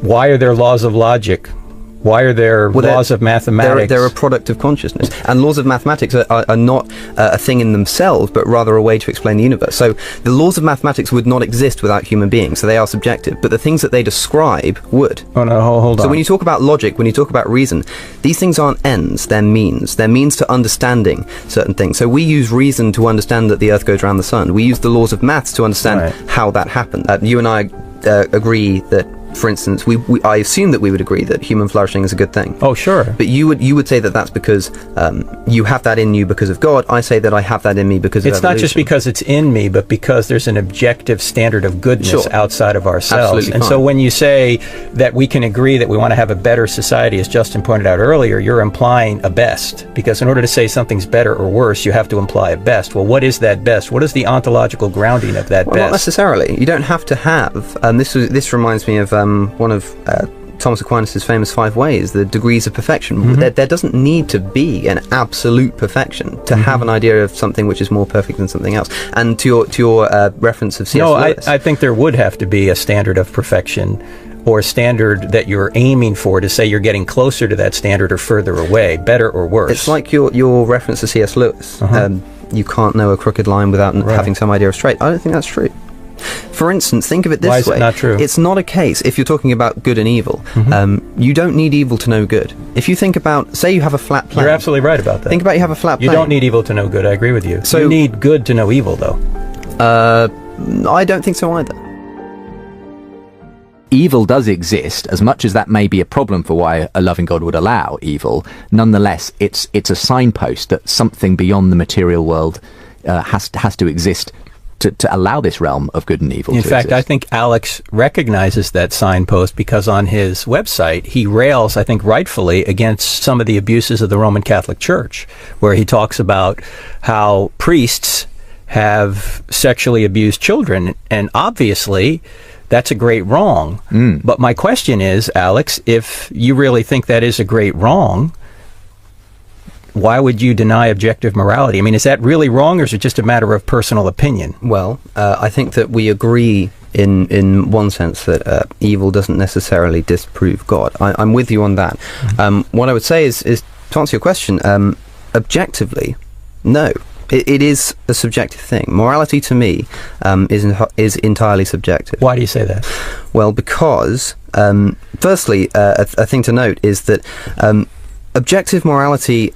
Why are there laws of logic? Why are there laws of mathematics? They're a product of consciousness. And laws of mathematics are not a thing in themselves, but rather a way to explain the universe. So the laws of mathematics would not exist without human beings, so they are subjective. But the things that they describe would. Oh, no, hold on. So when you talk about logic, when you talk about reason, these things aren't ends, they're means. They're means to understanding certain things. So we use reason to understand that the Earth goes around the sun. We use the laws of maths to understand how that happened. You and I agree that, for instance, I assume that we would agree that human flourishing is a good thing. Oh, sure. But you would say that that's because you have that in you because of God. I say that I have that in me because of evolution. It's not just because it's in me, but because there's an objective standard of goodness outside of ourselves. Absolutely and fine. so when you say that we can agree that we want to have a better society, as Justin pointed out earlier, you're implying a best. Because in order to say something's better or worse, you have to imply a best. Well, what is that best? What is the ontological grounding of that best? Not necessarily. You don't have to have. This reminds me of one of Thomas Aquinas' famous 5 ways, the degrees of perfection. There doesn't need to be an absolute perfection to have an idea of something which is more perfect than something else. And to your reference of C.S. Lewis, I think there would have to be a standard of perfection, or a standard that you're aiming for, to say you're getting closer to that standard or further away, better or worse. It's like your reference to C.S. Lewis. You can't know a crooked line without having some idea of straight. I don't think that's true. For instance, think of it this way. Why is it not true? It's not a case, if you're talking about good and evil, you don't need evil to know good. If you think about, say you have a flat plane. You're absolutely right about that. Think about you have a flat plane. You don't need evil to know good, I agree with you. So you need good to know evil, though. I don't think so either. Evil does exist, as much as that may be a problem for why a loving God would allow evil. Nonetheless, it's a signpost that something beyond the material world has to exist to allow this realm of good and evil. In fact, exist. I think Alex recognizes that signpost, because on his website he rails, I think rightfully, against some of the abuses of the Roman Catholic Church, where he talks about how priests have sexually abused children, and obviously that's a great wrong. But my question is, Alex, if you really think that is a great wrong, why would you deny objective morality? I mean, is that really wrong, or is it just a matter of personal opinion? Well, I think that we agree in one sense that evil doesn't necessarily disprove God. I'm with you on that. What I would say is to answer your question, objectively, no. It is a subjective thing. Morality, to me, is entirely subjective. Why do you say that? Well, because, firstly, a thing to note is that objective morality...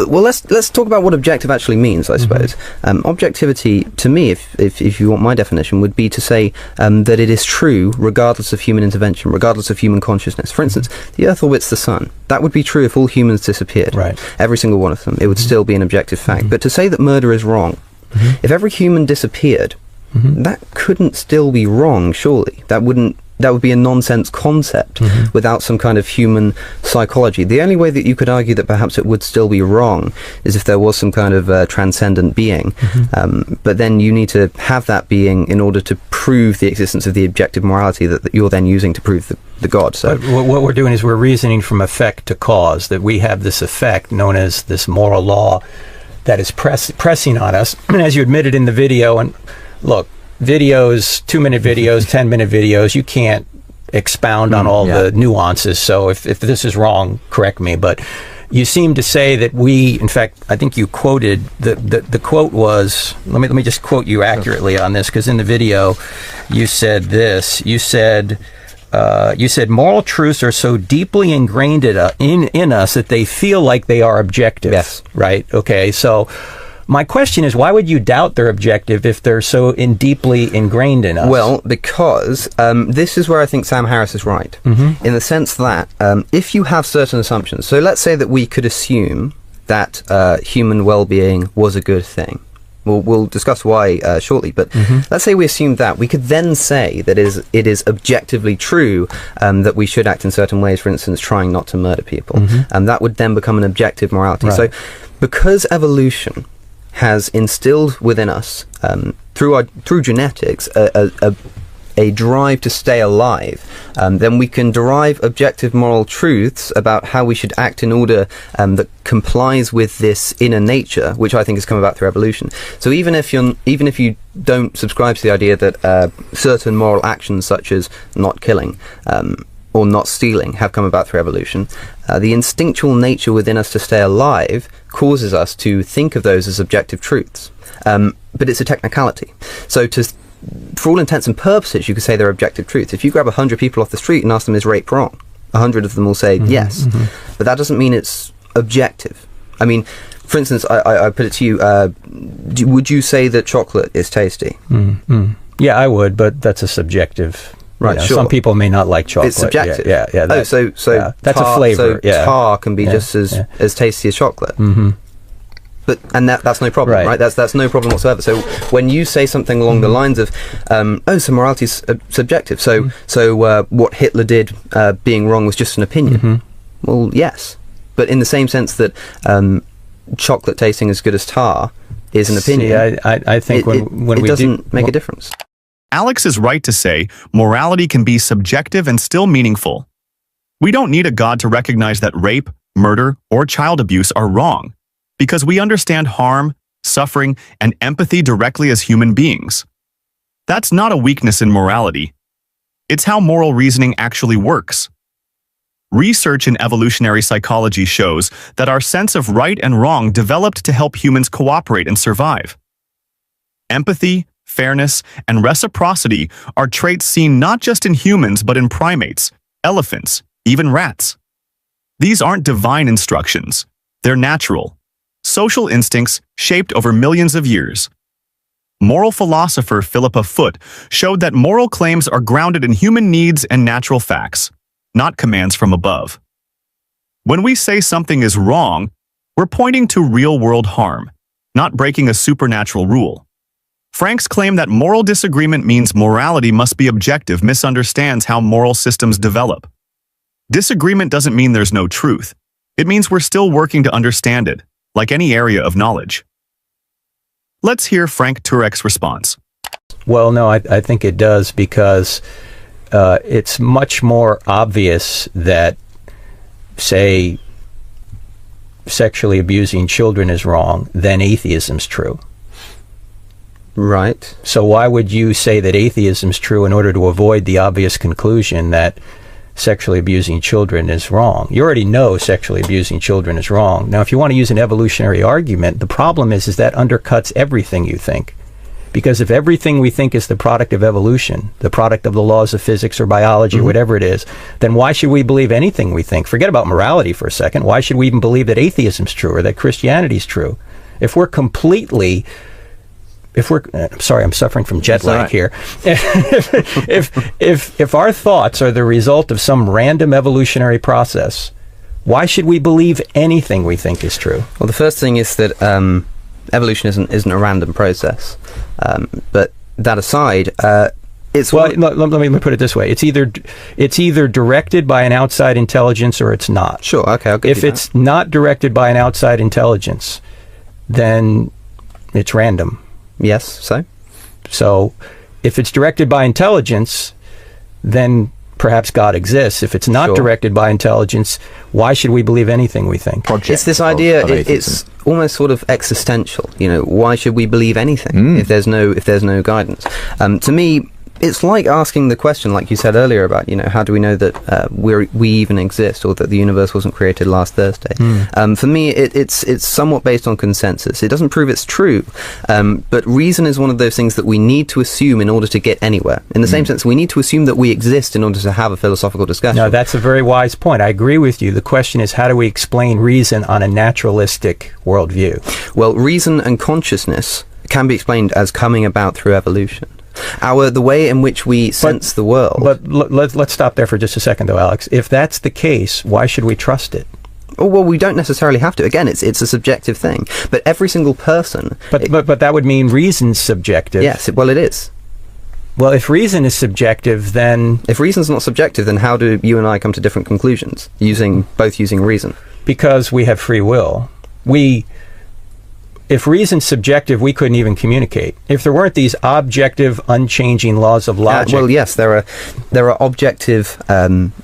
Well, let's talk about what objective actually means, I suppose. Objectivity, to me, if you want my definition, would be to say that it is true regardless of human intervention, regardless of human consciousness. For instance, the Earth orbits the Sun. That would be true if all humans disappeared. Right. Every single one of them. It would still be an objective fact. But to say that murder is wrong, if every human disappeared, that couldn't still be wrong, surely. That would be a nonsense concept without some kind of human psychology. The only way that you could argue that perhaps it would still be wrong is if there was some kind of transcendent being. But then you need to have that being in order to prove the existence of the objective morality that you're then using to prove the God. So what we're doing is we're reasoning from effect to cause, that we have this effect known as this moral law that is pressing on us. And as you admitted in the video, and look, videos, 2-minute videos, 10-minute videos, you can't expound on all the nuances. So if this is wrong, correct me. But you seem to say that we, in fact, I think you quoted, the quote was, let me just quote you accurately on this, because in the video you said this. You said moral truths are so deeply ingrained in us that they feel like they are objective. Yes. Right? Okay. So my question is, why would you doubt their objective if they're so deeply ingrained in us? Well, because this is where I think Sam Harris is right, in the sense that if you have certain assumptions, so let's say that we could assume that human well-being was a good thing. We'll discuss why shortly, but let's say we assume that. We could then say that it is objectively true that we should act in certain ways, for instance, trying not to murder people. And that would then become an objective morality. Right. So because evolution has instilled within us, through genetics, a drive to stay alive, then we can derive objective moral truths about how we should act in order that complies with this inner nature, which I think has come about through evolution. So even if you don't subscribe to the idea that certain moral actions, such as not killing, or not stealing have come about through evolution, the instinctual nature within us to stay alive causes us to think of those as objective truths. But it's a technicality. So for all intents and purposes, you could say they're objective truths. If you grab 100 people off the street and ask them, is rape wrong? 100 of them will say yes. But that doesn't mean it's objective. I mean, for instance, I put it to you, would you say that chocolate is tasty? Yeah, I would, but that's a subjective... Right, sure. Some people may not like chocolate. It's subjective. Yeah. So that's a flavor. So tar can be just as tasty as chocolate. But that's no problem, right? That's no problem whatsoever. So when you say something along the lines of, so morality is subjective. So what Hitler did being wrong was just an opinion. Well, yes, but in the same sense that chocolate tasting as good as tar is an opinion. I think when it doesn't make a difference. Alex is right to say morality can be subjective and still meaningful. We don't need a God to recognize that rape, murder, or child abuse are wrong, because we understand harm, suffering, and empathy directly as human beings. That's not a weakness in morality. It's how moral reasoning actually works. Research in evolutionary psychology shows that our sense of right and wrong developed to help humans cooperate and survive. Empathy, fairness, and reciprocity are traits seen not just in humans but in primates, elephants, even rats. These aren't divine instructions. They're natural. Social instincts shaped over millions of years. Moral philosopher Philippa Foot showed that moral claims are grounded in human needs and natural facts, not commands from above. When we say something is wrong, we're pointing to real-world harm, not breaking a supernatural rule. Frank's claim that moral disagreement means morality must be objective misunderstands how moral systems develop. Disagreement doesn't mean there's no truth. It means we're still working to understand it, like any area of knowledge. Let's hear Frank Turek's response. Well, no, I think it does, because it's much more obvious that, say, sexually abusing children is wrong than atheism's true. Right. So why would you say that atheism's true in order to avoid the obvious conclusion that sexually abusing children is wrong? You already know sexually abusing children is wrong. Now, if you want to use an evolutionary argument, the problem is that undercuts everything you think. Because if everything we think is the product of evolution, the product of the laws of physics or biology or whatever it is, then why should we believe anything we think? Forget about morality for a second. Why should we even believe that atheism's true or that Christianity's true? If we're completely... I'm sorry, I'm suffering from jet lag here. If our thoughts are the result of some random evolutionary process, why should we believe anything we think is true? Well, the first thing is that evolution isn't a random process. But that aside, it's let me put it this way: it's either directed by an outside intelligence or it's not. Sure. Okay. I'll give if you that. It's not directed by an outside intelligence, then it's random. Yes, so? So, if it's directed by intelligence, then perhaps God exists. If it's not directed by intelligence, why should we believe anything we think? It's this idea, it's almost sort of existential. You know, why should we believe anything if there's no guidance? To me, it's like asking the question, like you said earlier, about, you know, how do we know that we even exist, or that the universe wasn't created last Thursday? For me, it's somewhat based on consensus. It doesn't prove it's true, but reason is one of those things that we need to assume in order to get anywhere. In the same sense, we need to assume that we exist in order to have a philosophical discussion. No, that's a very wise point. I agree with you. The question is, how do we explain reason on a naturalistic worldview? Well, reason and consciousness can be explained as coming about through evolution. The way in which we sense the world. But let's stop there for just a second, though, Alex. If that's the case, why should we trust it? Oh, well, we don't necessarily have to. Again, it's a subjective thing. But every single person... But that would mean reason's subjective. Yes, well, it is. Well, if reason is subjective, then... If reason's not subjective, then how do you and I come to different conclusions, both using reason? Because we have free will. If reason's subjective, we couldn't even communicate. If there weren't these objective, unchanging laws of logic... well, yes, there are objective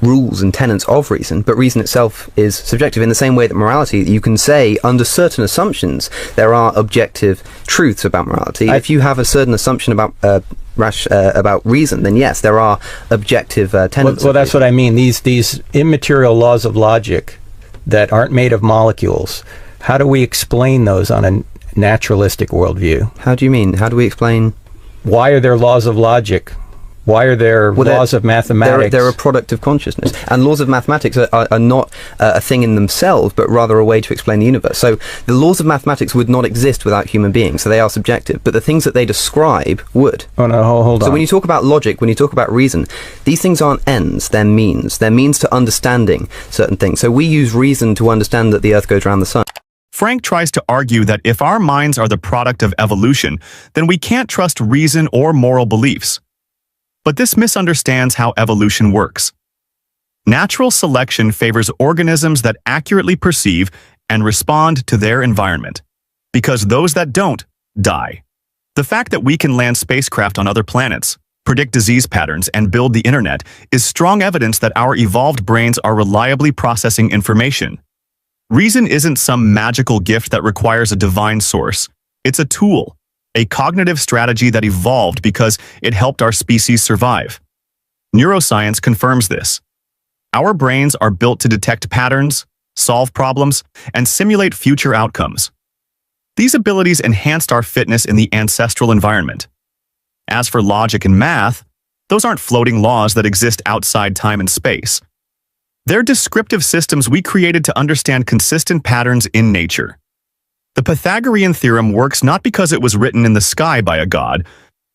rules and tenets of reason, but reason itself is subjective in the same way that morality, you can say, under certain assumptions, there are objective truths about morality. If you have a certain assumption about reason, then yes, there are objective tendencies. Well, that's what I mean. These immaterial laws of logic that aren't made of molecules, how do we explain those on a naturalistic worldview? How do you mean? How do we explain? Why are there laws of logic? Why are there laws of mathematics? They're a product of consciousness. And laws of mathematics are not a thing in themselves, but rather a way to explain the universe. So the laws of mathematics would not exist without human beings, so they are subjective. But the things that they describe would. Oh, no, hold on. So when you talk about logic, when you talk about reason, these things aren't ends, they're means. They're means to understanding certain things. So we use reason to understand that the Earth goes around the sun. Frank tries to argue that if our minds are the product of evolution, then we can't trust reason or moral beliefs. But this misunderstands how evolution works. Natural selection favors organisms that accurately perceive and respond to their environment, because those that don't, die. The fact that we can land spacecraft on other planets, predict disease patterns, and build the internet is strong evidence that our evolved brains are reliably processing information. Reason isn't some magical gift that requires a divine source. It's a tool, a cognitive strategy that evolved because it helped our species survive. Neuroscience confirms this. Our brains are built to detect patterns, solve problems, and simulate future outcomes. These abilities enhanced our fitness in the ancestral environment. As for logic and math, those aren't floating laws that exist outside time and space. They're descriptive systems we created to understand consistent patterns in nature. The Pythagorean theorem works not because it was written in the sky by a god,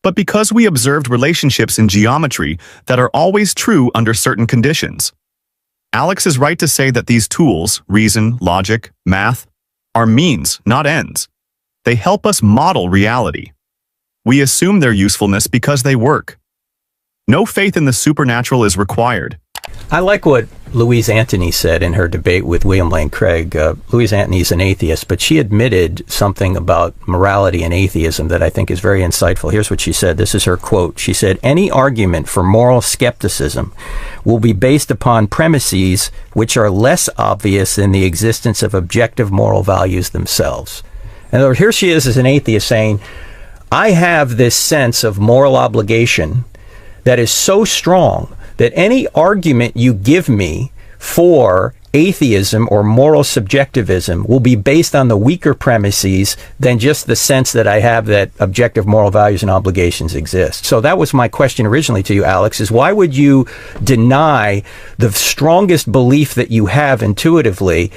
but because we observed relationships in geometry that are always true under certain conditions. Alex is right to say that these tools, reason, logic, math, are means, not ends. They help us model reality. We assume their usefulness because they work. No faith in the supernatural is required. I like what Louise Antony said in her debate with William Lane Craig. Louise Antony is an atheist, but she admitted something about morality and atheism that I think is very insightful. Here's what she said. This is her quote. She said, "Any argument for moral skepticism will be based upon premises which are less obvious than the existence of objective moral values themselves." In other words, here she is as an atheist saying, I have this sense of moral obligation that is so strong that any argument you give me for atheism or moral subjectivism will be based on the weaker premises than just the sense that I have that objective moral values and obligations exist. So that was my question originally to you, Alex, is why would you deny the strongest belief that you have intuitively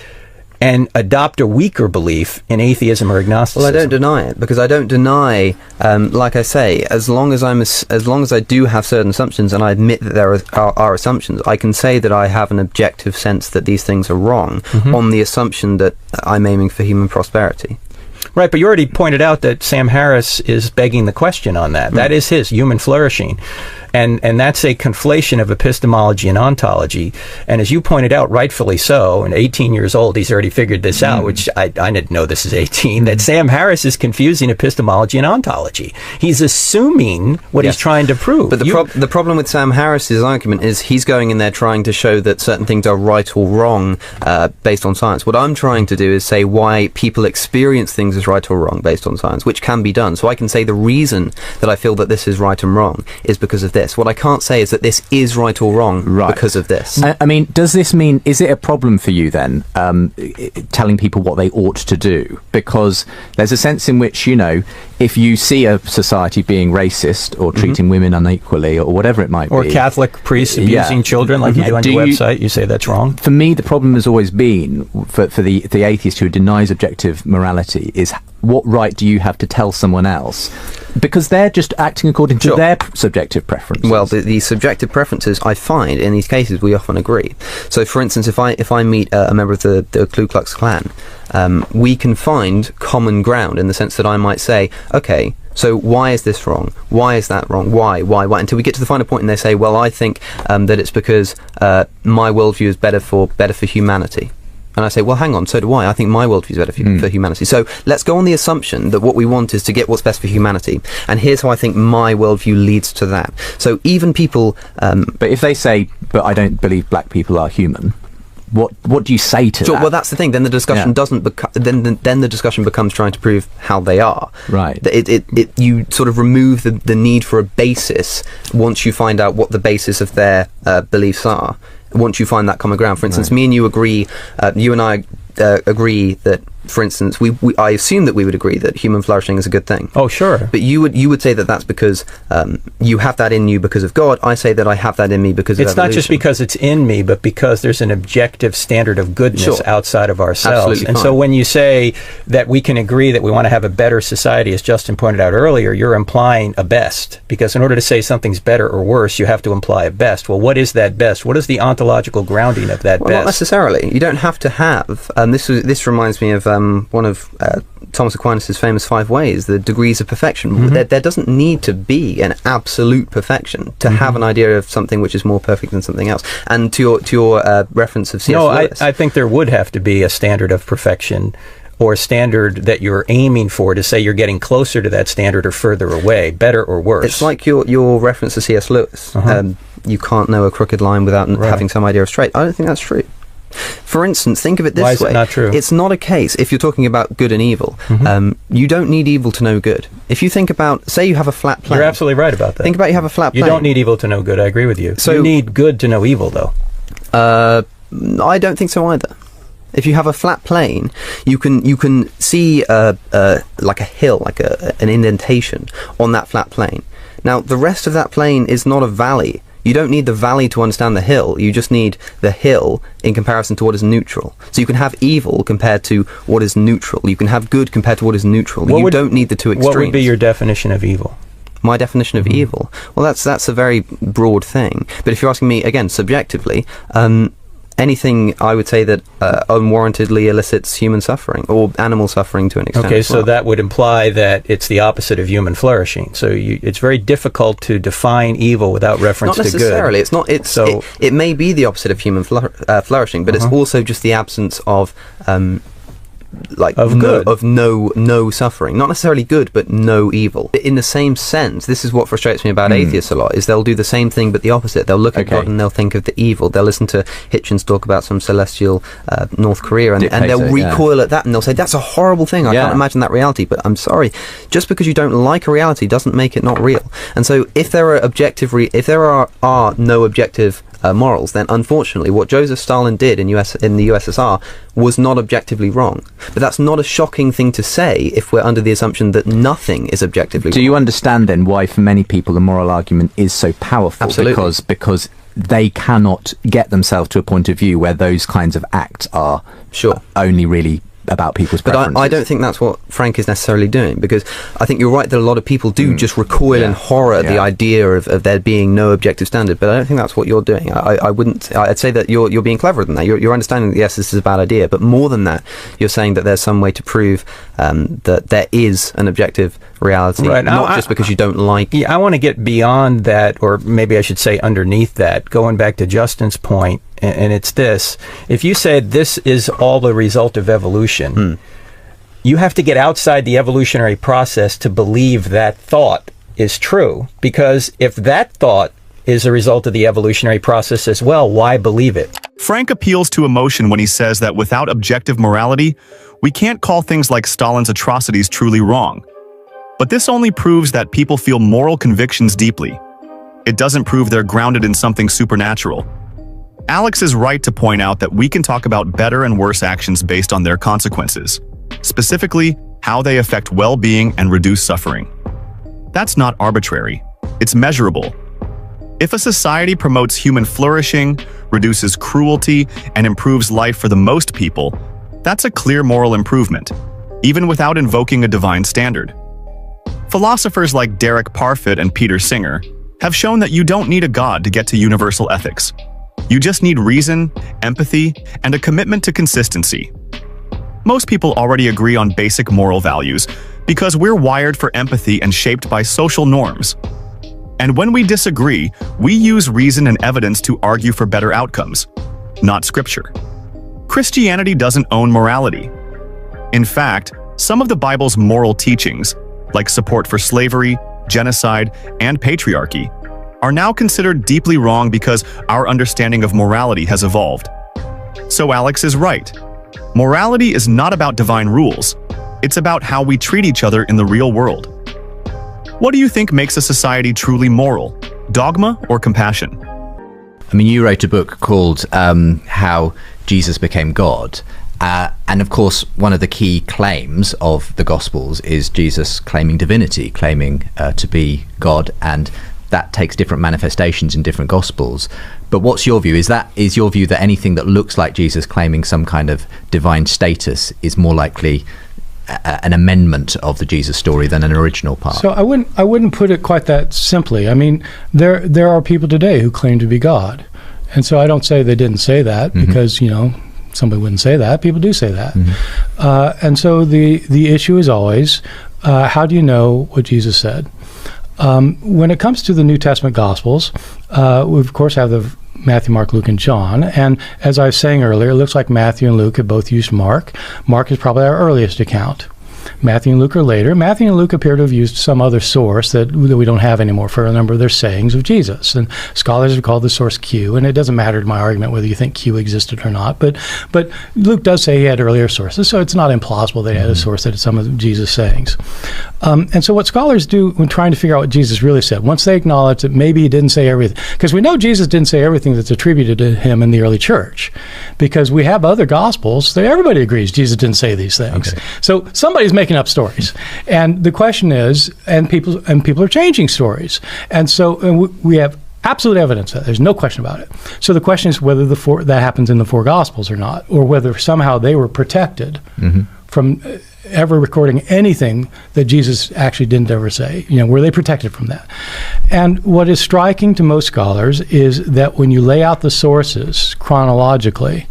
and adopt a weaker belief in atheism or agnosticism? Well, I don't deny it, because I don't deny, like I say, as long as I do have certain assumptions, and I admit that there are assumptions, I can say that I have an objective sense that these things are wrong on the assumption that I'm aiming for human prosperity. Right, but you already pointed out that Sam Harris is begging the question on that. That is his human flourishing. And that's a conflation of epistemology and ontology. And as you pointed out, rightfully so, and 18 years old, he's already figured this out, which I didn't know this is 18, that Sam Harris is confusing epistemology and ontology. He's assuming what he's trying to prove. But the problem with Sam Harris's argument is he's going in there trying to show that certain things are right or wrong based on science. What I'm trying to do is say why people experience things as right or wrong based on science, which can be done. So I can say the reason that I feel that this is right and wrong is because of this. What I can't say is that this is right or wrong because of this. I mean, does this mean, is it a problem for you then, telling people what they ought to do? Because there's a sense in which, you know, if you see a society being racist or treating women unequally or whatever it might be. Or Catholic priests abusing children like you do on your website, you say that's wrong? For me, the problem has always been, for the atheist who denies objective morality, is what right do you have to tell someone else? Because they're just acting according to their subjective preferences. Well, the subjective preferences, I find, in these cases, we often agree. So, for instance, if I meet a member of the Ku Klux Klan, we can find common ground in the sense that I might say, okay, so why is this wrong? Why is that wrong? Why? Until we get to the final point and they say, well, I think that it's because my worldview is better for humanity. And I say, well, hang on, so do I. I think my worldview is better for humanity. So let's go on the assumption that what we want is to get what's best for humanity. And here's how I think my worldview leads to that. So even people... but if they say, but I don't believe black people are human... what do you say to Sure, that? well, that's the thing. Then the discussion doesn't become. Then the discussion becomes trying to prove how they are. Right. You sort of remove the need for a basis once you find out what the basis of their beliefs are. Once you find that common ground, for instance, me and you agree. You and I agree that, for instance, I assume that we would agree that human flourishing is a good thing. Oh, sure. But you would say that that's because you have that in you because of God. I say that I have that in me because of It's evolution. not just because it's in me, but because there's an objective standard of goodness Sure. outside of ourselves. Absolutely And fine. so when you say that we can agree that we want to have a better society, as Justin pointed out earlier, you're implying a best. Because in order to say something's better or worse, you have to imply a best. Well, what is that best? What is the ontological grounding of that Well, best? not necessarily. You don't have to have. This reminds me of one of Thomas Aquinas' famous 5 ways, the degrees of perfection. There doesn't need to be an absolute perfection to have an idea of something which is more perfect than something else. And to your reference of C.S. Lewis, I think there would have to be a standard of perfection, or a standard that you're aiming for, to say you're getting closer to that standard or further away, better or worse. it's like your reference to C.S. Lewis. You can't know a crooked line without having some idea of straight. I don't think that's true. For instance, think of it this way. Why is it not true? It's not a case, if you're talking about good and evil, you don't need evil to know good. If you think about, say you have a flat plane. You're absolutely right about that. Think about you have a flat plane. You don't need evil to know good. I agree with you. So- you need good to know evil, though. I don't think so either. If you have a flat plane, you can see like a hill, like an indentation on that flat plane. Now, the rest of that plane is not a valley. You don't need the valley to understand the hill. You just need the hill in comparison to what is neutral. So you can have evil compared to what is neutral. You can have good compared to what is neutral. You don't need the two extremes. What would be your definition of evil? My definition of evil? Well, that's a very broad thing. But if you're asking me, again, subjectively, anything, I would say, that unwarrantedly elicits human suffering or animal suffering to an extent. Okay, as so well. that would imply that it's the opposite of human flourishing. So it's very difficult to define evil without reference Not to good. necessarily. It's not. It's So- it may be the opposite of human flourishing, but it's also just the absence of no suffering. Not necessarily good, but no evil. In the same sense, this is what frustrates me about atheists a lot, is they'll do the same thing but the opposite. They'll look at God and they'll think of the evil. They'll listen to Hitchens talk about some celestial North Korea and they'll recoil at that and they'll say, that's a horrible thing. I can't imagine that reality. But I'm sorry, just because you don't like a reality doesn't make it not real. And so if there are if there are no objective morals, then unfortunately what Joseph Stalin did in the USSR was not objectively wrong. But that's not a shocking thing to say if we're under the assumption that nothing is objectively wrong. Do you understand then why for many people the moral argument is so powerful? Absolutely. Because they cannot get themselves to a point of view where those kinds of acts are only really about people's preferences. But I don't think that's what Frank is necessarily doing, because I think you're right that a lot of people do just recoil in horror at the idea of there being no objective standard, but I don't think that's what you're doing. I'd say that you're being cleverer than that. You're understanding that, yes, this is a bad idea, but more than that, you're saying that there's some way to prove that there is an objective reality, not just because you don't like it. Yeah, I want to get beyond that, or maybe I should say underneath that, going back to Justin's point, and it's this. If you said this is all the result of evolution, you have to get outside the evolutionary process to believe that thought is true. Because if that thought is a result of the evolutionary process as well, why believe it? Frank appeals to emotion when he says that without objective morality, we can't call things like Stalin's atrocities truly wrong. But this only proves that people feel moral convictions deeply. It doesn't prove they're grounded in something supernatural. Alex is right to point out that we can talk about better and worse actions based on their consequences, specifically how they affect well-being and reduce suffering. That's not arbitrary. It's measurable. If a society promotes human flourishing, reduces cruelty, and improves life for the most people, that's a clear moral improvement, even without invoking a divine standard. Philosophers like Derek Parfit and Peter Singer have shown that you don't need a god to get to universal ethics. You just need reason, empathy, and a commitment to consistency. Most people already agree on basic moral values because we're wired for empathy and shaped by social norms. And when we disagree, we use reason and evidence to argue for better outcomes, not scripture. Christianity doesn't own morality. In fact, some of the Bible's moral teachings, like support for slavery, genocide, and patriarchy, are now considered deeply wrong because our understanding of morality has evolved. So Alex is right. Morality is not about divine rules. It's about how we treat each other in the real world. What do you think makes a society truly moral? Dogma or compassion? I mean, you wrote a book called How Jesus Became God. And of course, one of the key claims of the Gospels is Jesus claiming divinity, claiming to be God, and that takes different manifestations in different Gospels. But what's your view? Is your view that anything that looks like Jesus claiming some kind of divine status is more likely an amendment of the Jesus story than an original part? So I wouldn't put it quite that simply. I mean, there are people today who claim to be God, and so I don't say they didn't say that because somebody wouldn't say that. People do say that, and so the issue is always how do you know what Jesus said? When it comes to the New Testament Gospels, we of course have the Matthew, Mark, Luke, and John. And as I was saying earlier, it looks like Matthew and Luke have both used Mark. Mark is probably our earliest account. Matthew and Luke are later. Matthew and Luke appear to have used some other source that we don't have anymore for a number of their sayings of Jesus. And scholars have called the source Q, and it doesn't matter to my argument whether you think Q existed or not. But Luke does say he had earlier sources, so it's not implausible that he had a source that had some of Jesus' sayings. And so what scholars do when trying to figure out what Jesus really said, once they acknowledge that maybe he didn't say everything, because we know Jesus didn't say everything that's attributed to him in the early church, because we have other Gospels that everybody agrees Jesus didn't say these things. Okay. So somebody's making up stories, and the question is, and people are changing stories, and so we have absolute evidence that there's no question about it. So the question is whether that happens in the four Gospels or not, or whether somehow they were protected from ever recording anything that Jesus actually didn't ever say. Were they protected from that? And what is striking to most scholars is that when you lay out the sources chronologically,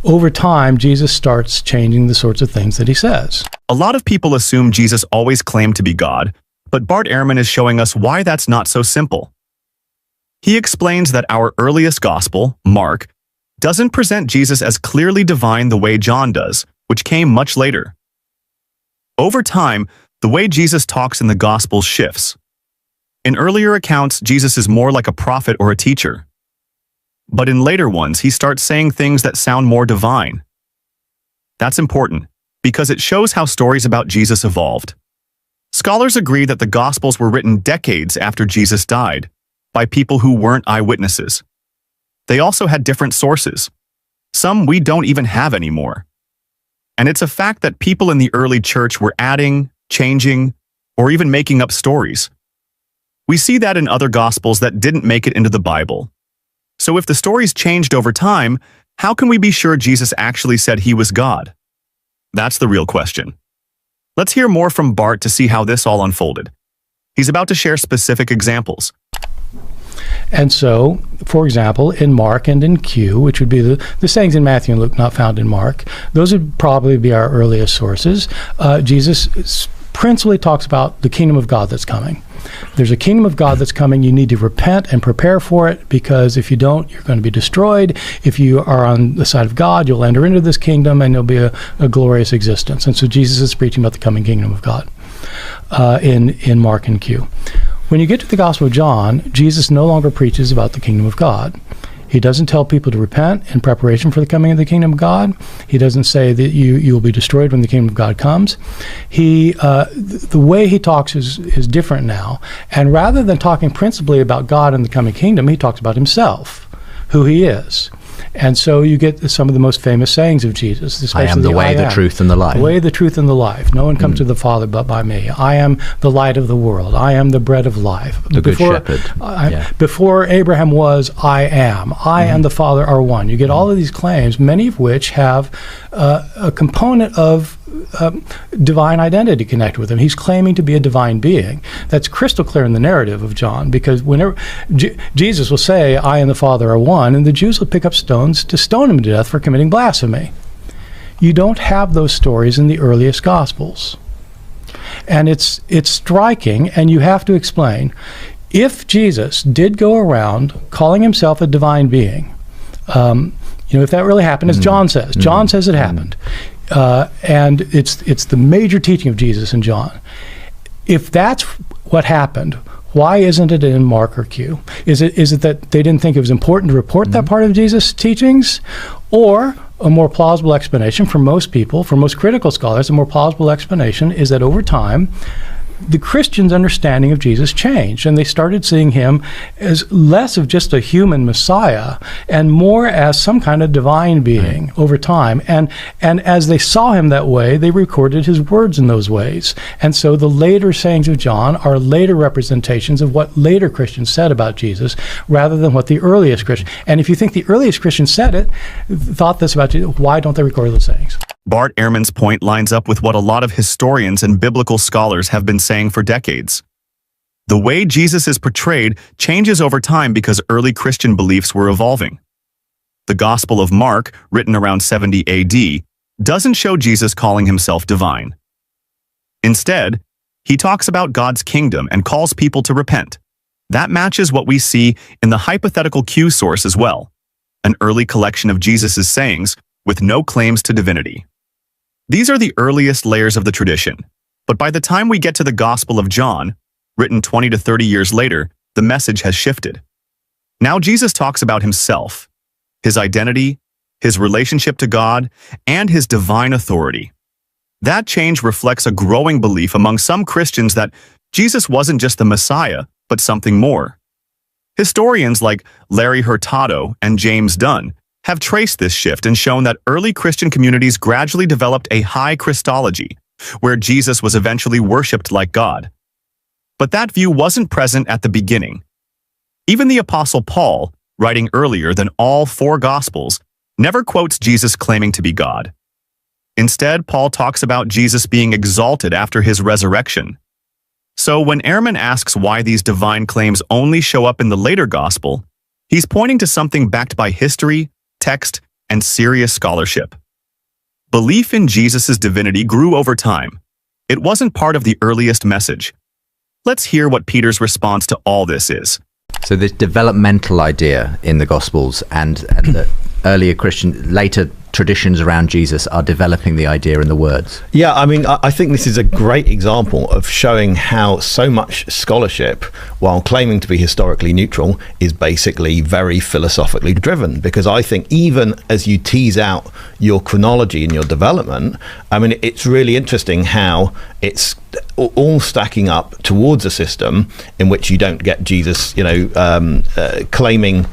over time, Jesus starts changing the sorts of things that he says. A lot of people assume Jesus always claimed to be God, but Bart Ehrman is showing us why that's not so simple. He explains that our earliest gospel, Mark, doesn't present Jesus as clearly divine the way John does, which came much later. Over time, the way Jesus talks in the Gospels shifts. In earlier accounts, Jesus is more like a prophet or a teacher. But in later ones, he starts saying things that sound more divine. That's important, because it shows how stories about Jesus evolved. Scholars agree that the Gospels were written decades after Jesus died, by people who weren't eyewitnesses. They also had different sources. Some we don't even have anymore. And it's a fact that people in the early church were adding, changing, or even making up stories. We see that in other Gospels that didn't make it into the Bible. So if the stories changed over time, how can we be sure Jesus actually said he was God? That's the real question. Let's hear more from Bart to see how this all unfolded. He's about to share specific examples. And so, for example, in Mark and in Q, which would be the sayings in Matthew and Luke not found in Mark, those would probably be our earliest sources. Jesus principally talks about the kingdom of God that's coming. There's a kingdom of God that's coming. You need to repent and prepare for it, because if you don't, you're going to be destroyed. If you are on the side of God, you'll enter into this kingdom and there'll be a glorious existence. And so Jesus is preaching about the coming kingdom of God in Mark and Q. When you get to the Gospel of John, Jesus no longer preaches about the kingdom of God. He doesn't tell people to repent in preparation for the coming of the kingdom of God. He doesn't say that you will be destroyed when the kingdom of God comes. The way he talks is different now. And rather than talking principally about God and the coming kingdom, he talks about himself, who he is. And so you get some of the most famous sayings of Jesus. Especially I am the way, the truth, and the life. The way, the truth, and the life. No one comes to the Father but by me. I am the light of the world. I am the bread of life. The Good Shepherd. Before Abraham was, I am. I and the Father are one. You get all of these claims, many of which have a component of divine identity connected with him. He's claiming to be a divine being. That's crystal clear in the narrative of John, because whenever Jesus will say, I and the Father are one, and the Jews will pick up stones to stone him to death for committing blasphemy. You don't have those stories in the earliest Gospels. And it's striking, and you have to explain, if Jesus did go around calling himself a divine being, if that really happened, as John says. John says it happened. And it's the major teaching of Jesus in John. If that's what happened, why isn't it in Mark or Q? Is it that they didn't think it was important to report that part of Jesus' teachings? Or a more plausible explanation for most people, for most critical scholars, a more plausible explanation is that over time, the Christians' understanding of Jesus changed, and they started seeing him as less of just a human Messiah and more as some kind of divine being over time. And as they saw him that way, they recorded his words in those ways. And so the later sayings of John are later representations of what later Christians said about Jesus rather than what the earliest Christians. And if you think the earliest Christians thought this about Jesus, why don't they record those sayings? Bart Ehrman's point lines up with what a lot of historians and biblical scholars have been saying for decades. The way Jesus is portrayed changes over time because early Christian beliefs were evolving. The Gospel of Mark, written around 70 AD, doesn't show Jesus calling himself divine. Instead, he talks about God's kingdom and calls people to repent. That matches what we see in the hypothetical Q source as well, an early collection of Jesus' sayings with no claims to divinity. These are the earliest layers of the tradition, but by the time we get to the Gospel of John, written 20 to 30 years later, the message has shifted. Now Jesus talks about himself, his identity, his relationship to God, and his divine authority. That change reflects a growing belief among some Christians that Jesus wasn't just the Messiah, but something more. Historians like Larry Hurtado and James Dunn have traced this shift and shown that early Christian communities gradually developed a high Christology, where Jesus was eventually worshipped like God. But that view wasn't present at the beginning. Even the Apostle Paul, writing earlier than all 4 Gospels, never quotes Jesus claiming to be God. Instead, Paul talks about Jesus being exalted after his resurrection. So when Ehrman asks why these divine claims only show up in the later Gospel, he's pointing to something backed by history, text, and serious scholarship. Belief in Jesus' divinity grew over time. It wasn't part of the earliest message. Let's hear what Peter's response to all this is. So this developmental idea in the Gospels and the earlier Christian, later traditions around Jesus are developing the idea in the words. Yeah, I mean, I think this is a great example of showing how so much scholarship, while claiming to be historically neutral, is basically very philosophically driven. Because I think even as you tease out your chronology and your development, I mean, it's really interesting how it's all stacking up towards a system in which you don't get Jesus, claiming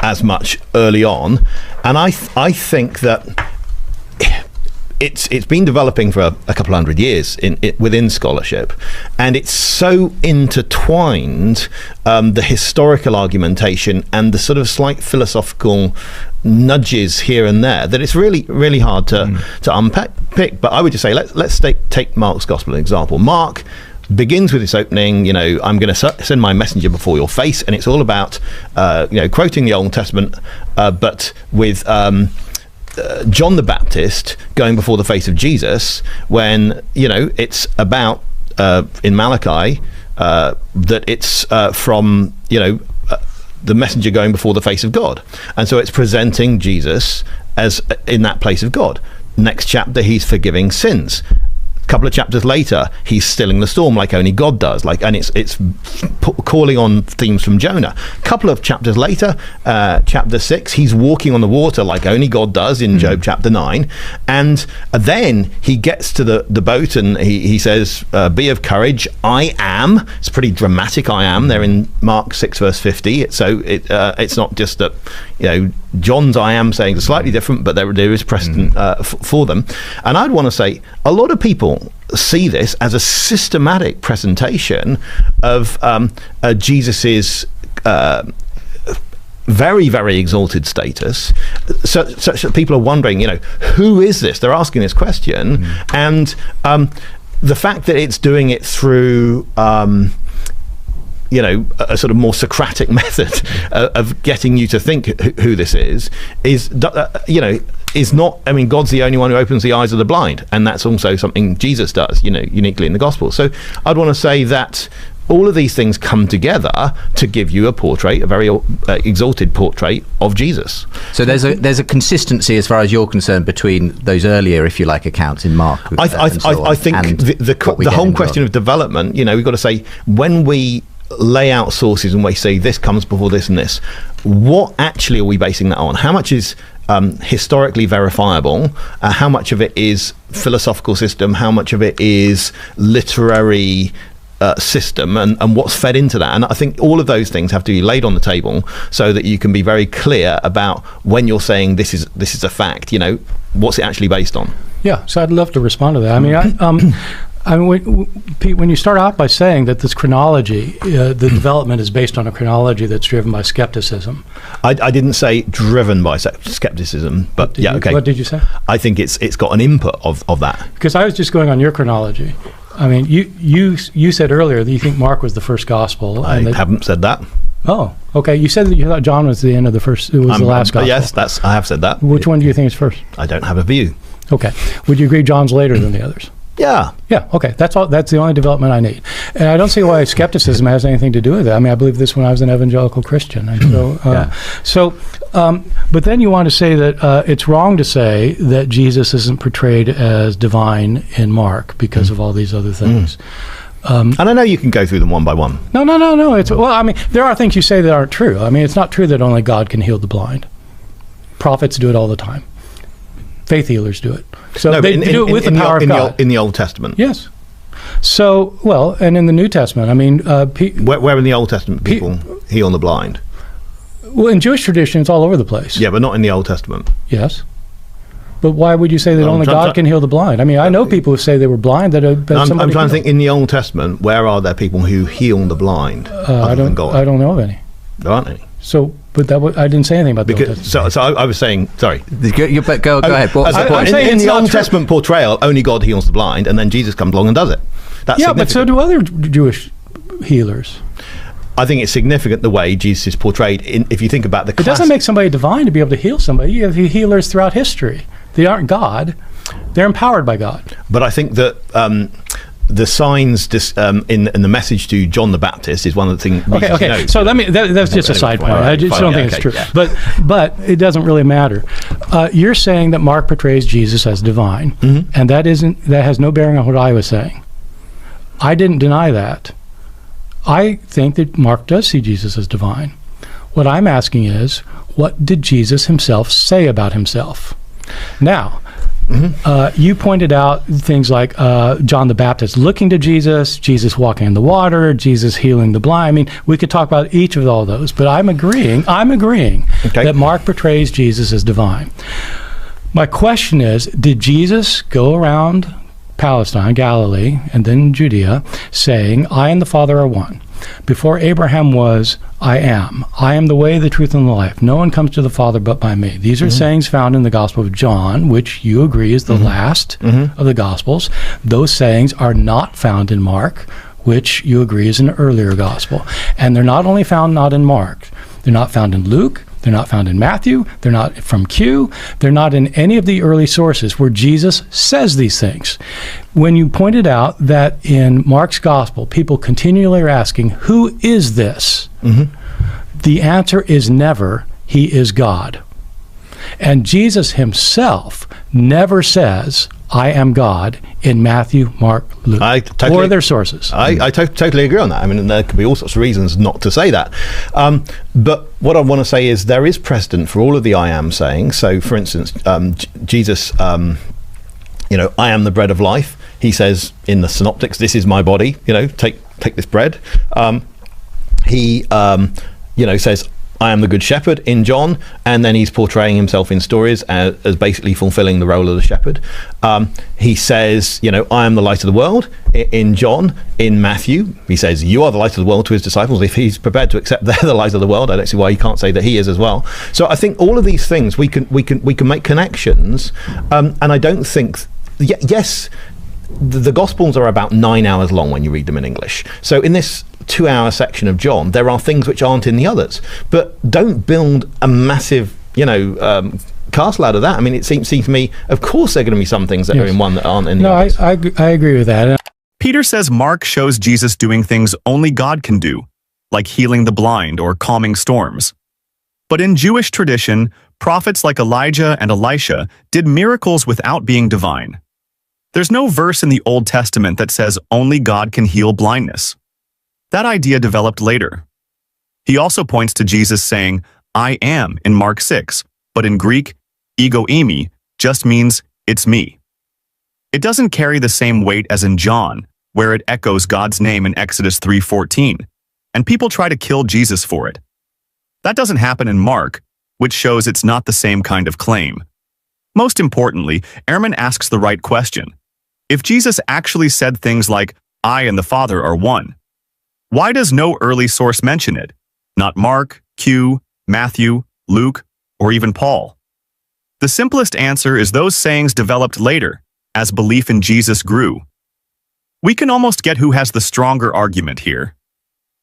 as much early on. And I think that it's been developing for a couple hundred years within scholarship, and it's so intertwined, the historical argumentation and the sort of slight philosophical nudges here and there, that it's really, really hard to unpick. But I would just say, let's take Mark's Gospel as an example. Mark begins with this opening, I'm going to send my messenger before your face, and it's all about, quoting the Old Testament, but with John the Baptist going before the face of Jesus, when, it's about, in Malachi, that it's from, the messenger going before the face of God. And so it's presenting Jesus as in that place of God. Next chapter, he's forgiving sins. A couple of chapters later, he's stilling the storm like only God does, and it's calling on themes from Jonah. A couple of chapters later, chapter 6, he's walking on the water like only God does in Job chapter 9, and then he gets to the boat and he says, "Be of courage, I am." It's pretty dramatic. I am there in Mark 6 verse 50. So it's not just that John's I am saying is slightly different, but there is precedent for them. And I'd want to say a lot of people see this as a systematic presentation of Jesus's very, very exalted status, such that people are wondering, who is this? They're asking this question, and the fact that it's doing it through a sort of more Socratic method of getting you to think who this is not, I mean, God's the only one who opens the eyes of the blind, and that's also something Jesus does, uniquely in the gospel. So I'd want to say that all of these things come together to give you a very exalted portrait of Jesus. So there's a consistency, as far as you're concerned, between those earlier, if you like, accounts in Mark. I think the whole question of development, we've got to say, when we lay out sources and we say this comes before this and this, what actually are we basing that on? How much is historically verifiable? How much of it is philosophical system? How much of it is literary system, and what's fed into that? And I think all of those things have to be laid on the table so that you can be very clear about when you're saying this is a fact, what's it actually based on? Yeah, so I'd love to respond to that. I mean, Pete, when you start out by saying that this chronology, the development is based on a chronology that's driven by skepticism. I didn't say driven by skepticism, but okay. What did you say? I think it's got an input of that. Because I was just going on your chronology. I mean, you said earlier that you think Mark was the first gospel. I haven't said that. Oh, okay. You said that you thought John was the end of the first. It was the last gospel. Yes, I have said that. Which one do you think is first? I don't have a view. Okay. Would you agree John's later than the others? Yeah. Yeah. Okay. That's all. That's the only development I need, and I don't see why skepticism has anything to do with it. I mean, I believe this when I was an evangelical Christian, and so, but then you want to say that it's wrong to say that Jesus isn't portrayed as divine in Mark because of all these other things. And I know you can go through them one by one. No. I mean, there are things you say that aren't true. I mean, it's not true that only God can heal the blind. Prophets do it all the time. Faith healers do it. So they do it with the power of God. In the Old Testament? Yes. So, well, and in the New Testament, I mean... where in the Old Testament people heal the blind? Well, in Jewish tradition, it's all over the place. Yeah, but not in the Old Testament. Yes. But why would you say that only God can heal the blind? I mean, I know people who say they were blind that I'm trying to think, in the Old Testament, where are there people who heal the blind other than God? I don't know of any. There aren't any. So... But I didn't say anything about the Old Testament. So I was saying, sorry. Go ahead. In the Old Testament portrayal, only God heals the blind, and then Jesus comes along and does it. That's but so do other Jewish healers. I think it's significant the way Jesus is portrayed. If you think about the It doesn't make somebody divine to be able to heal somebody. You have healers throughout history. They aren't God. They're empowered by God. But I think that... the signs in the message to John the Baptist is one of the things. Okay. So that's just a side point. I just don't think it's true. Yeah. But it doesn't really matter. You're saying that Mark portrays Jesus as divine, and that has no bearing on what I was saying. I didn't deny that. I think that Mark does see Jesus as divine. What I'm asking is, what did Jesus himself say about himself? Now. You pointed out things like John the Baptist looking to Jesus, Jesus walking in the water, Jesus healing the blind. I mean, we could talk about each of all those, but I'm agreeing that Mark portrays Jesus as divine. My question is, did Jesus go around Palestine, Galilee, and then Judea, saying, I and the Father are one? Before Abraham was, I am. I am the way, the truth, and the life. No one comes to the Father but by me. These are sayings found in the Gospel of John, which you agree is the last of the Gospels. Those sayings are not found in Mark, which you agree is an earlier Gospel. And they're not only found not in Mark, they're not found in Luke, they're not found in Matthew, they're not from Q, they're not in any of the early sources where Jesus says these things. When you pointed out that in Mark's gospel, people continually are asking, who is this? The answer is never, he is God. And Jesus himself never says, I am God in Matthew, Mark, Luke, or their sources. I totally agree on that. I mean, there could be all sorts of reasons not to say that. But what I want to say is there is precedent for all of the I am sayings. So, for instance, Jesus, I am the bread of life. He says in the synoptics, this is my body, take this bread. He says, I am the good shepherd in John, and then he's portraying himself in stories as basically fulfilling the role of the shepherd. He says, I am the light of the world in John. In Matthew, he says, you are the light of the world to his disciples. If he's prepared to accept they're the light of the world, I don't see why he can't say that he is as well. So I think all of these things we can make connections, and I don't think yes, the Gospels are about 9 hours long when you read them in English. So in this 2-hour section of John, there are things which aren't in the others. But don't build a massive, castle out of that. I mean, it seems to me, of course, there are going to be some things that are in one that aren't in the others. I agree with that. Peter says Mark shows Jesus doing things only God can do, like healing the blind or calming storms. But in Jewish tradition, prophets like Elijah and Elisha did miracles without being divine. There's no verse in the Old Testament that says only God can heal blindness. That idea developed later. He also points to Jesus saying, I am in Mark 6, but in Greek, ego eimi just means it's me. It doesn't carry the same weight as in John, where it echoes God's name in Exodus 3:14, and people try to kill Jesus for it. That doesn't happen in Mark, which shows it's not the same kind of claim. Most importantly, Ehrman asks the right question. If Jesus actually said things like, I and the Father are one, why does no early source mention it? Not Mark, Q, Matthew, Luke, or even Paul. The simplest answer is those sayings developed later, as belief in Jesus grew. We can almost get who has the stronger argument here.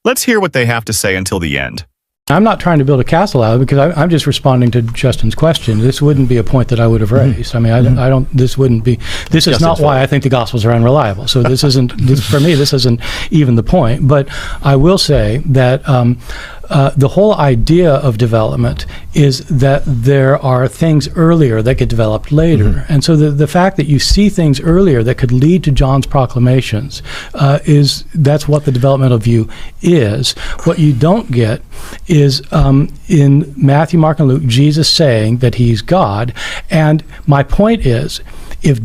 Let's hear what they have to say until the end. I'm not trying to build a castle out of it because I'm just responding to Justin's question. This wouldn't be a point that I would have raised. I mean, I don't. This wouldn't be. This is not why I think the Gospels are unreliable. So this isn't. For me, this isn't even the point. But I will say that the whole idea of development is that there are things earlier that get developed later, and so the fact that you see things earlier that could lead to John's proclamations that's what the developmental view is. What you don't get is in Matthew, Mark, and Luke, Jesus saying that he's God. And my point is, if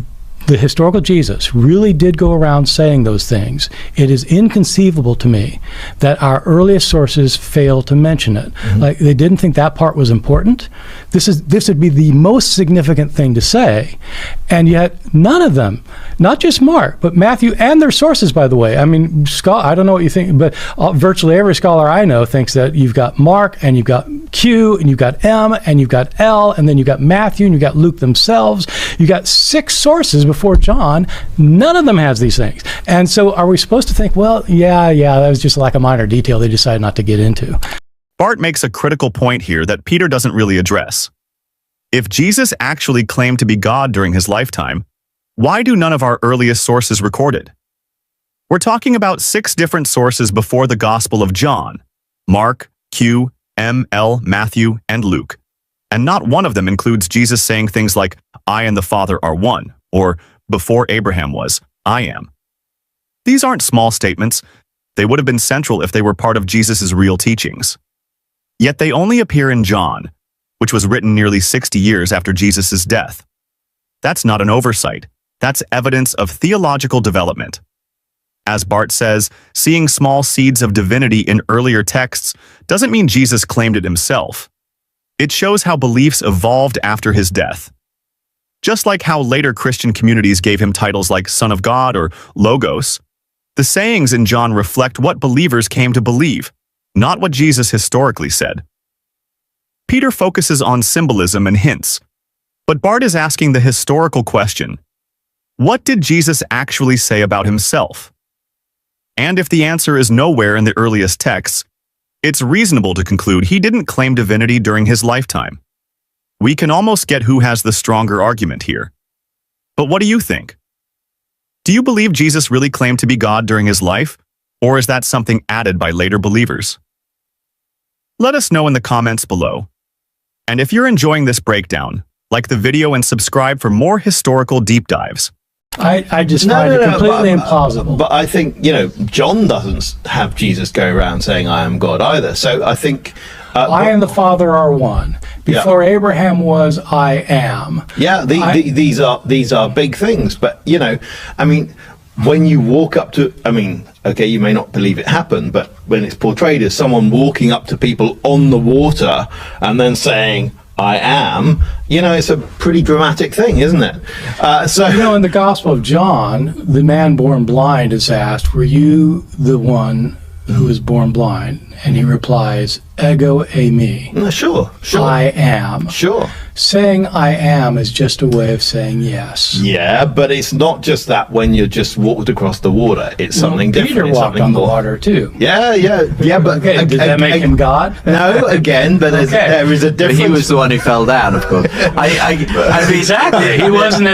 the historical Jesus really did go around saying those things, it is inconceivable to me that our earliest sources fail to mention it. Like, they didn't think that part was important. This would be the most significant thing to say, and yet none of them, not just Mark, but Matthew and their sources, by the way. I mean, I don't know what you think, but virtually every scholar I know thinks that you've got Mark, and you've got Q, and you've got M, and you've got L, and then you've got Matthew, and you've got Luke themselves. You got 6 sources before John. None of them has these things. And so are we supposed to think, well, yeah, that was just like a minor detail they decided not to get into? Bart makes a critical point here that Peter doesn't really address. If Jesus actually claimed to be God during his lifetime, why do none of our earliest sources record it? We're talking about 6 different sources before the Gospel of John: Mark, Q, M, L, Matthew, and Luke. And not one of them includes Jesus saying things like, I and the Father are one, or before Abraham was, I am. These aren't small statements. They would have been central if they were part of Jesus' real teachings. Yet they only appear in John, which was written nearly 60 years after Jesus' death. That's not an oversight. That's evidence of theological development. As Bart says, seeing small seeds of divinity in earlier texts doesn't mean Jesus claimed it himself. It shows how beliefs evolved after his death. Just like how later Christian communities gave him titles like Son of God or Logos, the sayings in John reflect what believers came to believe, not what Jesus historically said. Peter focuses on symbolism and hints, but Bart is asking the historical question: what did Jesus actually say about himself? And if the answer is nowhere in the earliest texts, it's reasonable to conclude he didn't claim divinity during his lifetime. We can almost get who has the stronger argument here. But what do you think? Do you believe Jesus really claimed to be God during his life, or is that something added by later believers? Let us know in the comments below. And if you're enjoying this breakdown, like the video and subscribe for more historical deep dives. I just find it completely implausible. But I think, John doesn't have Jesus go around saying, I am God either. So I think... I and the Father are one. Before Abraham was, I am. Yeah, these are big things. But, when you walk up to... okay, you may not believe it happened, but when it's portrayed as someone walking up to people on the water and then saying, I am, it's a pretty dramatic thing, isn't it? In the Gospel of John, the man born blind is asked, were you the one who was born blind? And he replies, ego eimi. Sure. I am. Sure. Saying I am is just a way of saying yes. Yeah, but it's not just that when you just walked across the water. It's something different. Peter walked on the water too. Yeah, but... Okay, did that make him God? No, again, but there is a difference. But he was the one who fell down, of course. Exactly. He wasn't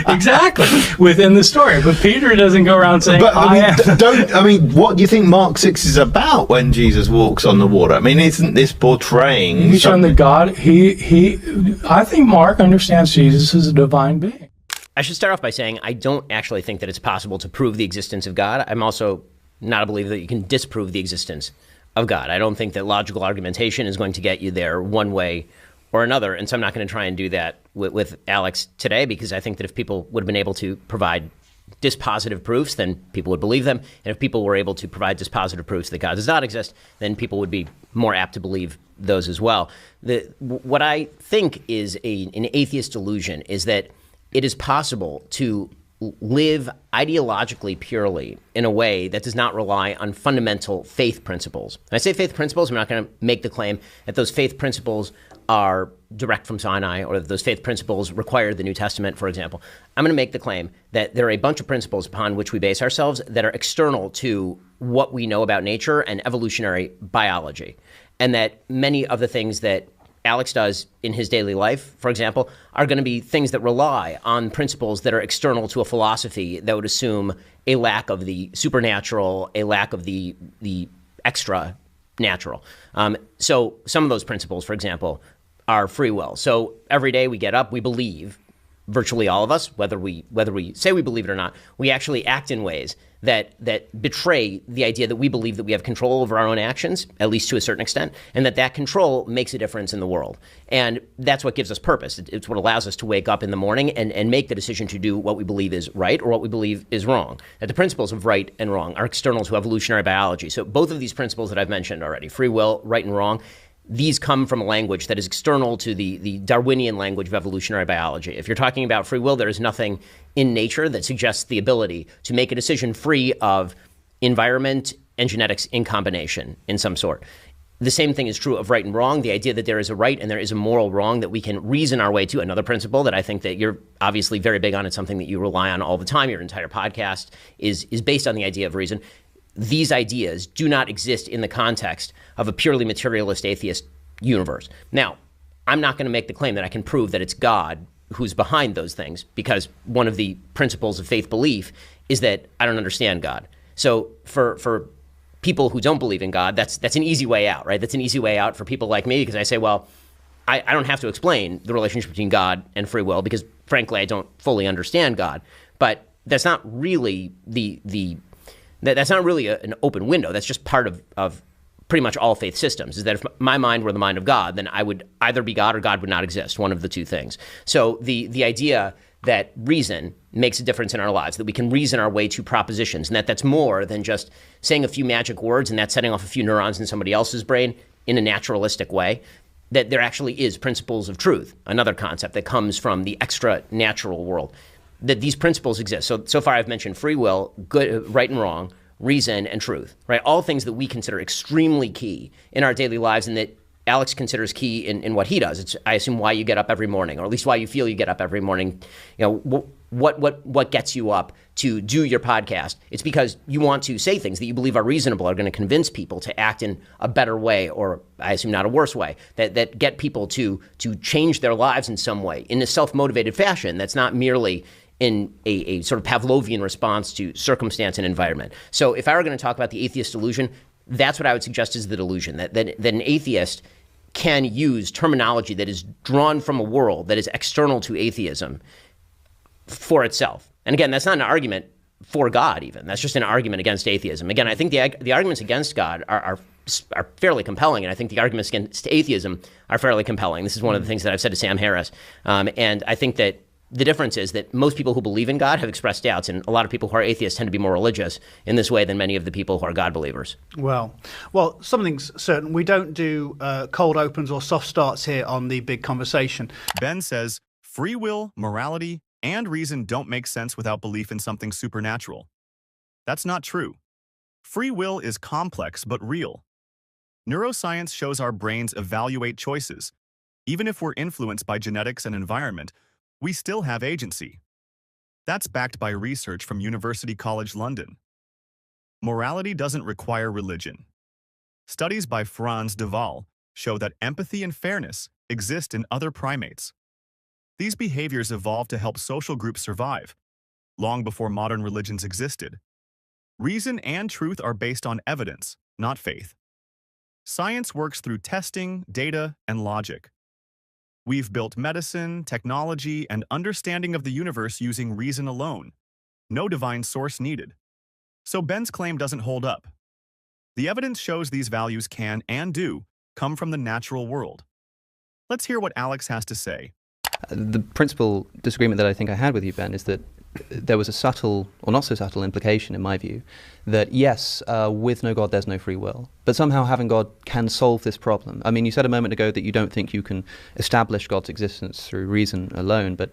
exactly within the story. But Peter doesn't go around saying, I am. What do you think Mark 6 is about when Jesus walks on the water? Isn't this portraying... He's showing that God, I think Mark understands Jesus as a divine being. I should start off by saying I don't actually think that it's possible to prove the existence of God. I'm also not a believer that you can disprove the existence of God. I don't think that logical argumentation is going to get you there one way or another. And so I'm not going to try and do that with Alex today, because I think that if people would have been able to provide dispositive proofs, then people would believe them. And if people were able to provide dispositive proofs that God does not exist, then people would be more apt to believe those as well. What I think is an atheist delusion is that it is possible to live ideologically purely in a way that does not rely on fundamental faith principles. When I say faith principles, I'm not going to make the claim that those faith principles are direct from Sinai, or that those faith principles require the New Testament, for example. I'm going to make the claim that there are a bunch of principles upon which we base ourselves that are external to what we know about nature and evolutionary biology, and that many of the things that Alex does in his daily life, for example, are going to be things that rely on principles that are external to a philosophy that would assume a lack of the supernatural, a lack of the extra natural. So some of those principles, for example, are free will. So every day we get up, we believe, virtually all of us, whether we say we believe it or not, we actually act in ways that betray the idea that we believe that we have control over our own actions, at least to a certain extent, and that control makes a difference in the world. And that's what gives us purpose. It's what allows us to wake up in the morning and make the decision to do what we believe is right or what we believe is wrong. That the principles of right and wrong are external to evolutionary biology. So both of these principles that I've mentioned already, free will, right and wrong, these come from a language that is external to the Darwinian language of evolutionary biology. If you're talking about free will, there is nothing in nature that suggests the ability to make a decision free of environment and genetics in combination in some sort. The same thing is true of right and wrong, the idea that there is a right and there is a moral wrong that we can reason our way to. Another principle that I think that you're obviously very big on, it's something that you rely on all the time, your entire podcast is based on the idea of reason. These ideas do not exist in the context of a purely materialist atheist universe. Now, I'm not going to make the claim that I can prove that it's God who's behind those things, because one of the principles of faith belief is that I don't understand God. So for people who don't believe in God, that's an easy way out, right? That's an easy way out for people like me, because I say, well, I don't have to explain the relationship between God and free will, because frankly, I don't fully understand God. But that's not really that's not really an open window. That's just part of pretty much all faith systems, is that if my mind were the mind of God, then I would either be God or God would not exist, one of the two things. So the idea that reason makes a difference in our lives, that we can reason our way to propositions, and that's more than just saying a few magic words and that's setting off a few neurons in somebody else's brain in a naturalistic way, that there actually is principles of truth, another concept that comes from the extra natural world, that these principles exist. So far I've mentioned free will, good, right and wrong, reason, and truth, right? All things that we consider extremely key in our daily lives, and that Alex considers key in what he does. It's, I assume, why you get up every morning, or at least why you feel you get up every morning. You know, what gets you up to do your podcast? It's because you want to say things that you believe are reasonable, are going to convince people to act in a better way, or I assume not a worse way, that get people to change their lives in some way, in a self-motivated fashion. That's not merely in a sort of Pavlovian response to circumstance and environment. So if I were going to talk about the atheist delusion, that's what I would suggest is the delusion, that an atheist can use terminology that is drawn from a world that is external to atheism for itself. And again, that's not an argument for God even. That's just an argument against atheism. Again, I think the arguments against God are fairly compelling, and I think the arguments against atheism are fairly compelling. This is one of the things that I've said to Sam Harris. And I think that the difference is that most people who believe in God have expressed doubts, and a lot of people who are atheists tend to be more religious in this way than many of the people who are God believers. Well, something's certain. We don't do cold opens or soft starts here on The Big Conversation. Ben says, free will, morality, and reason don't make sense without belief in something supernatural. That's not true. Free will is complex but real. Neuroscience shows our brains evaluate choices. Even if we're influenced by genetics and environment, we still have agency. That's backed by research from University College London. Morality doesn't require religion. Studies by Franz de Waal show that empathy and fairness exist in other primates. These behaviors evolved to help social groups survive, long before modern religions existed. Reason and truth are based on evidence, not faith. Science works through testing, data, and logic. We've built medicine, technology, and understanding of the universe using reason alone. No divine source needed. So Ben's claim doesn't hold up. The evidence shows these values can and do come from the natural world. Let's hear what Alex has to say. The principal disagreement that I think I had with you, Ben, is that there was a subtle, or not so subtle, implication, in my view, that yes, with no God, there's no free will. But somehow having God can solve this problem. I mean, you said a moment ago that you don't think you can establish God's existence through reason alone, but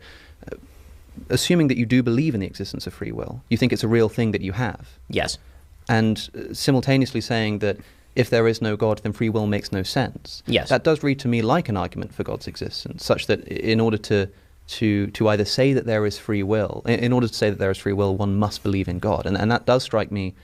assuming that you do believe in the existence of free will, you think it's a real thing that you have. Yes. And simultaneously saying that if there is no God, then free will makes no sense. Yes. That does read to me like an argument for God's existence, such that in order to either say that there is free will, in order to say that there is free will, one must believe in God. And that does strike me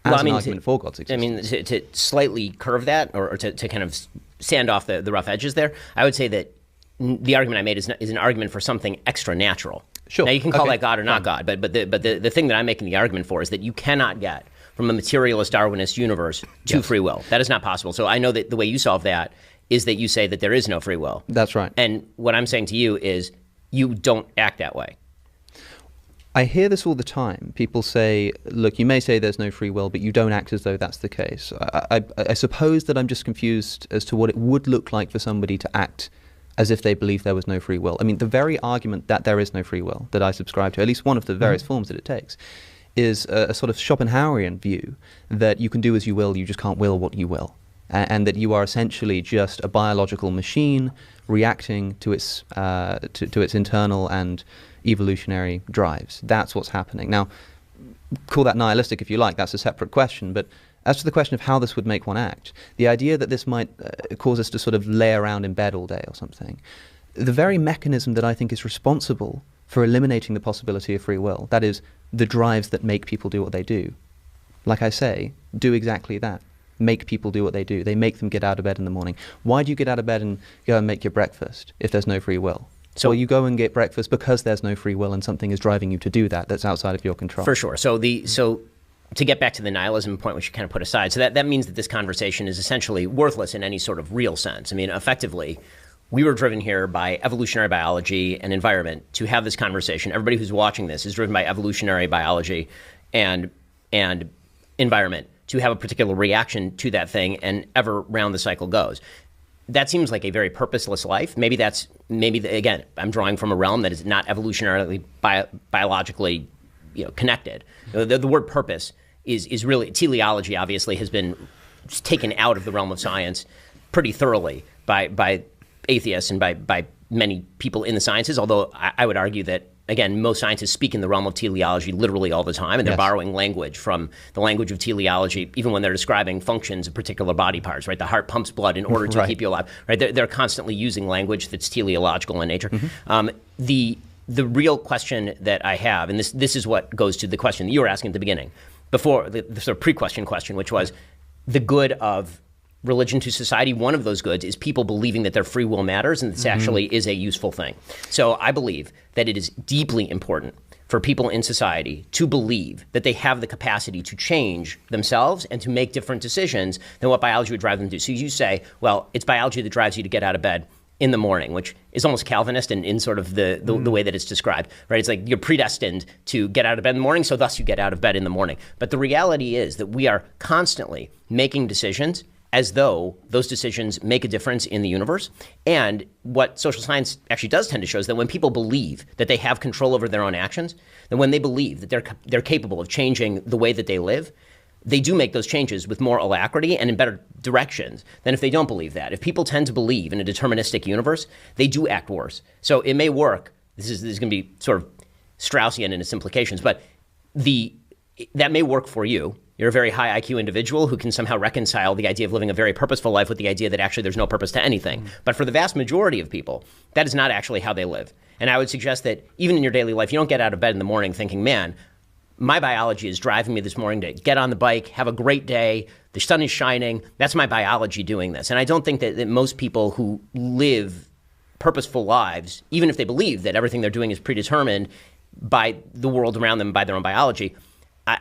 as an argument for God's existence. I mean, to slightly curve that, or to kind of sand off the rough edges there, I would say that the argument I made is an argument for something extra natural. Sure. Now, you can call that God or not God, but the thing that I'm making the argument for is that you cannot get from a materialist Darwinist universe to free will. That is not possible. So I know that the way you solve that is that you say that there is no free will. That's right. And what I'm saying to you is you don't act that way. I hear this all the time. People say, look, you may say there's no free will, but you don't act as though that's the case. I suppose that I'm just confused as to what it would look like for somebody to act as if they believe there was no free will. I mean, the very argument that there is no free will that I subscribe to, at least one of the various forms that it takes, is a sort of Schopenhauerian view that you can do as you will, you just can't will what you will. And that you are essentially just a biological machine reacting to its internal and evolutionary drives. That's what's happening. Now, call that nihilistic if you like, that's a separate question, but as to the question of how this would make one act, the idea that this might cause us to sort of lay around in bed all day or something, the very mechanism that I think is responsible for eliminating the possibility of free will, that is, the drives that make people do what they do, like I say, do exactly that. Make people do what they do. They make them get out of bed in the morning. Why do you get out of bed and go and make your breakfast if there's no free will? So you go and get breakfast because there's no free will and something is driving you to do that that's outside of your control. For sure. So to get back to the nihilism point, which you kind of put aside, so that means that this conversation is essentially worthless in any sort of real sense. I mean, effectively, we were driven here by evolutionary biology and environment to have this conversation. Everybody who's watching this is driven by evolutionary biology and environment to have a particular reaction to that thing, and ever round the cycle goes. That seems like a very purposeless life. Maybe again, I'm drawing from a realm that is not evolutionarily biologically connected. The word purpose is really, teleology obviously has been taken out of the realm of science pretty thoroughly by atheists and by many people in the sciences, although I would argue that, again, most scientists speak in the realm of teleology literally all the time, and they're borrowing language from the language of teleology, even when they're describing functions of particular body parts, right? The heart pumps blood in order to keep you alive, right? They're constantly using language that's teleological in nature. The real question that I have, and this is what goes to the question that you were asking at the beginning, before the sort of pre-question question, which was the good of religion to society. One of those goods is people believing that their free will matters and this actually is a useful thing. So I believe that it is deeply important for people in society to believe that they have the capacity to change themselves and to make different decisions than what biology would drive them to do. So you say, well, it's biology that drives you to get out of bed in the morning, which is almost Calvinist in sort of the way that it's described, right? It's like you're predestined to get out of bed in the morning, so thus you get out of bed in the morning. But the reality is that we are constantly making decisions as though those decisions make a difference in the universe. And what social science actually does tend to show is that when people believe that they have control over their own actions, then when they believe that they're capable of changing the way that they live, they do make those changes with more alacrity and in better directions than if they don't believe that. If people tend to believe in a deterministic universe, they do act worse. So it may work. This is going to be sort of Straussian in its implications, but that may work for you. You're a very high IQ individual who can somehow reconcile the idea of living a very purposeful life with the idea that actually there's no purpose to anything. But for the vast majority of people, that is not actually how they live. And I would suggest that even in your daily life, you don't get out of bed in the morning thinking, man, my biology is driving me this morning to get on the bike, have a great day, the sun is shining. That's my biology doing this. And I don't think that most people who live purposeful lives, even if they believe that everything they're doing is predetermined by the world around them, by their own biology,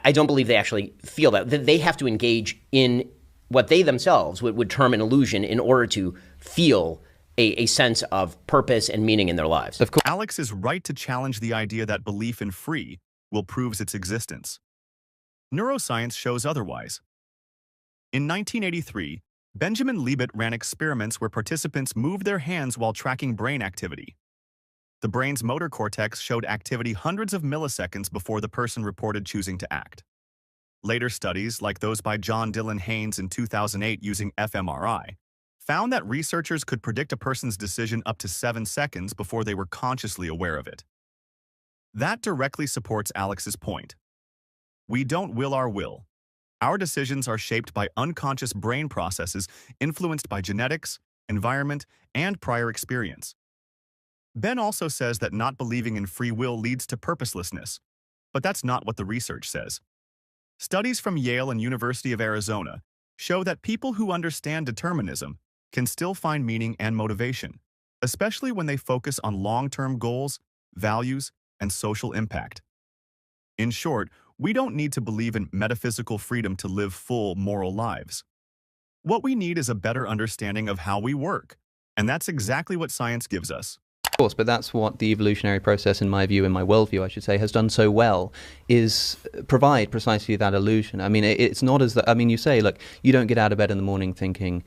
I don't believe they actually feel that. They have to engage in what they themselves would term an illusion in order to feel a sense of purpose and meaning in their lives. Of course. Alex is right to challenge the idea that belief in free will prove its existence. Neuroscience shows otherwise. In 1983, Benjamin Libet ran experiments where participants moved their hands while tracking brain activity. The brain's motor cortex showed activity hundreds of milliseconds before the person reported choosing to act. Later studies, like those by John Dylan Haynes in 2008 using fMRI, found that researchers could predict a person's decision up to 7 seconds before they were consciously aware of it. That directly supports Alex's point. We don't will our will. Our decisions are shaped by unconscious brain processes influenced by genetics, environment, and prior experience. Ben also says that not believing in free will leads to purposelessness, but that's not what the research says. Studies from Yale and University of Arizona show that people who understand determinism can still find meaning and motivation, especially when they focus on long-term goals, values, and social impact. In short, we don't need to believe in metaphysical freedom to live full, moral lives. What we need is a better understanding of how we work, and that's exactly what science gives us. Of course, but that's what the evolutionary process, in my view, in my worldview, I should say, has done so well, is provide precisely that illusion. I mean, it's not as that, I mean, you say, look, you don't get out of bed in the morning thinking,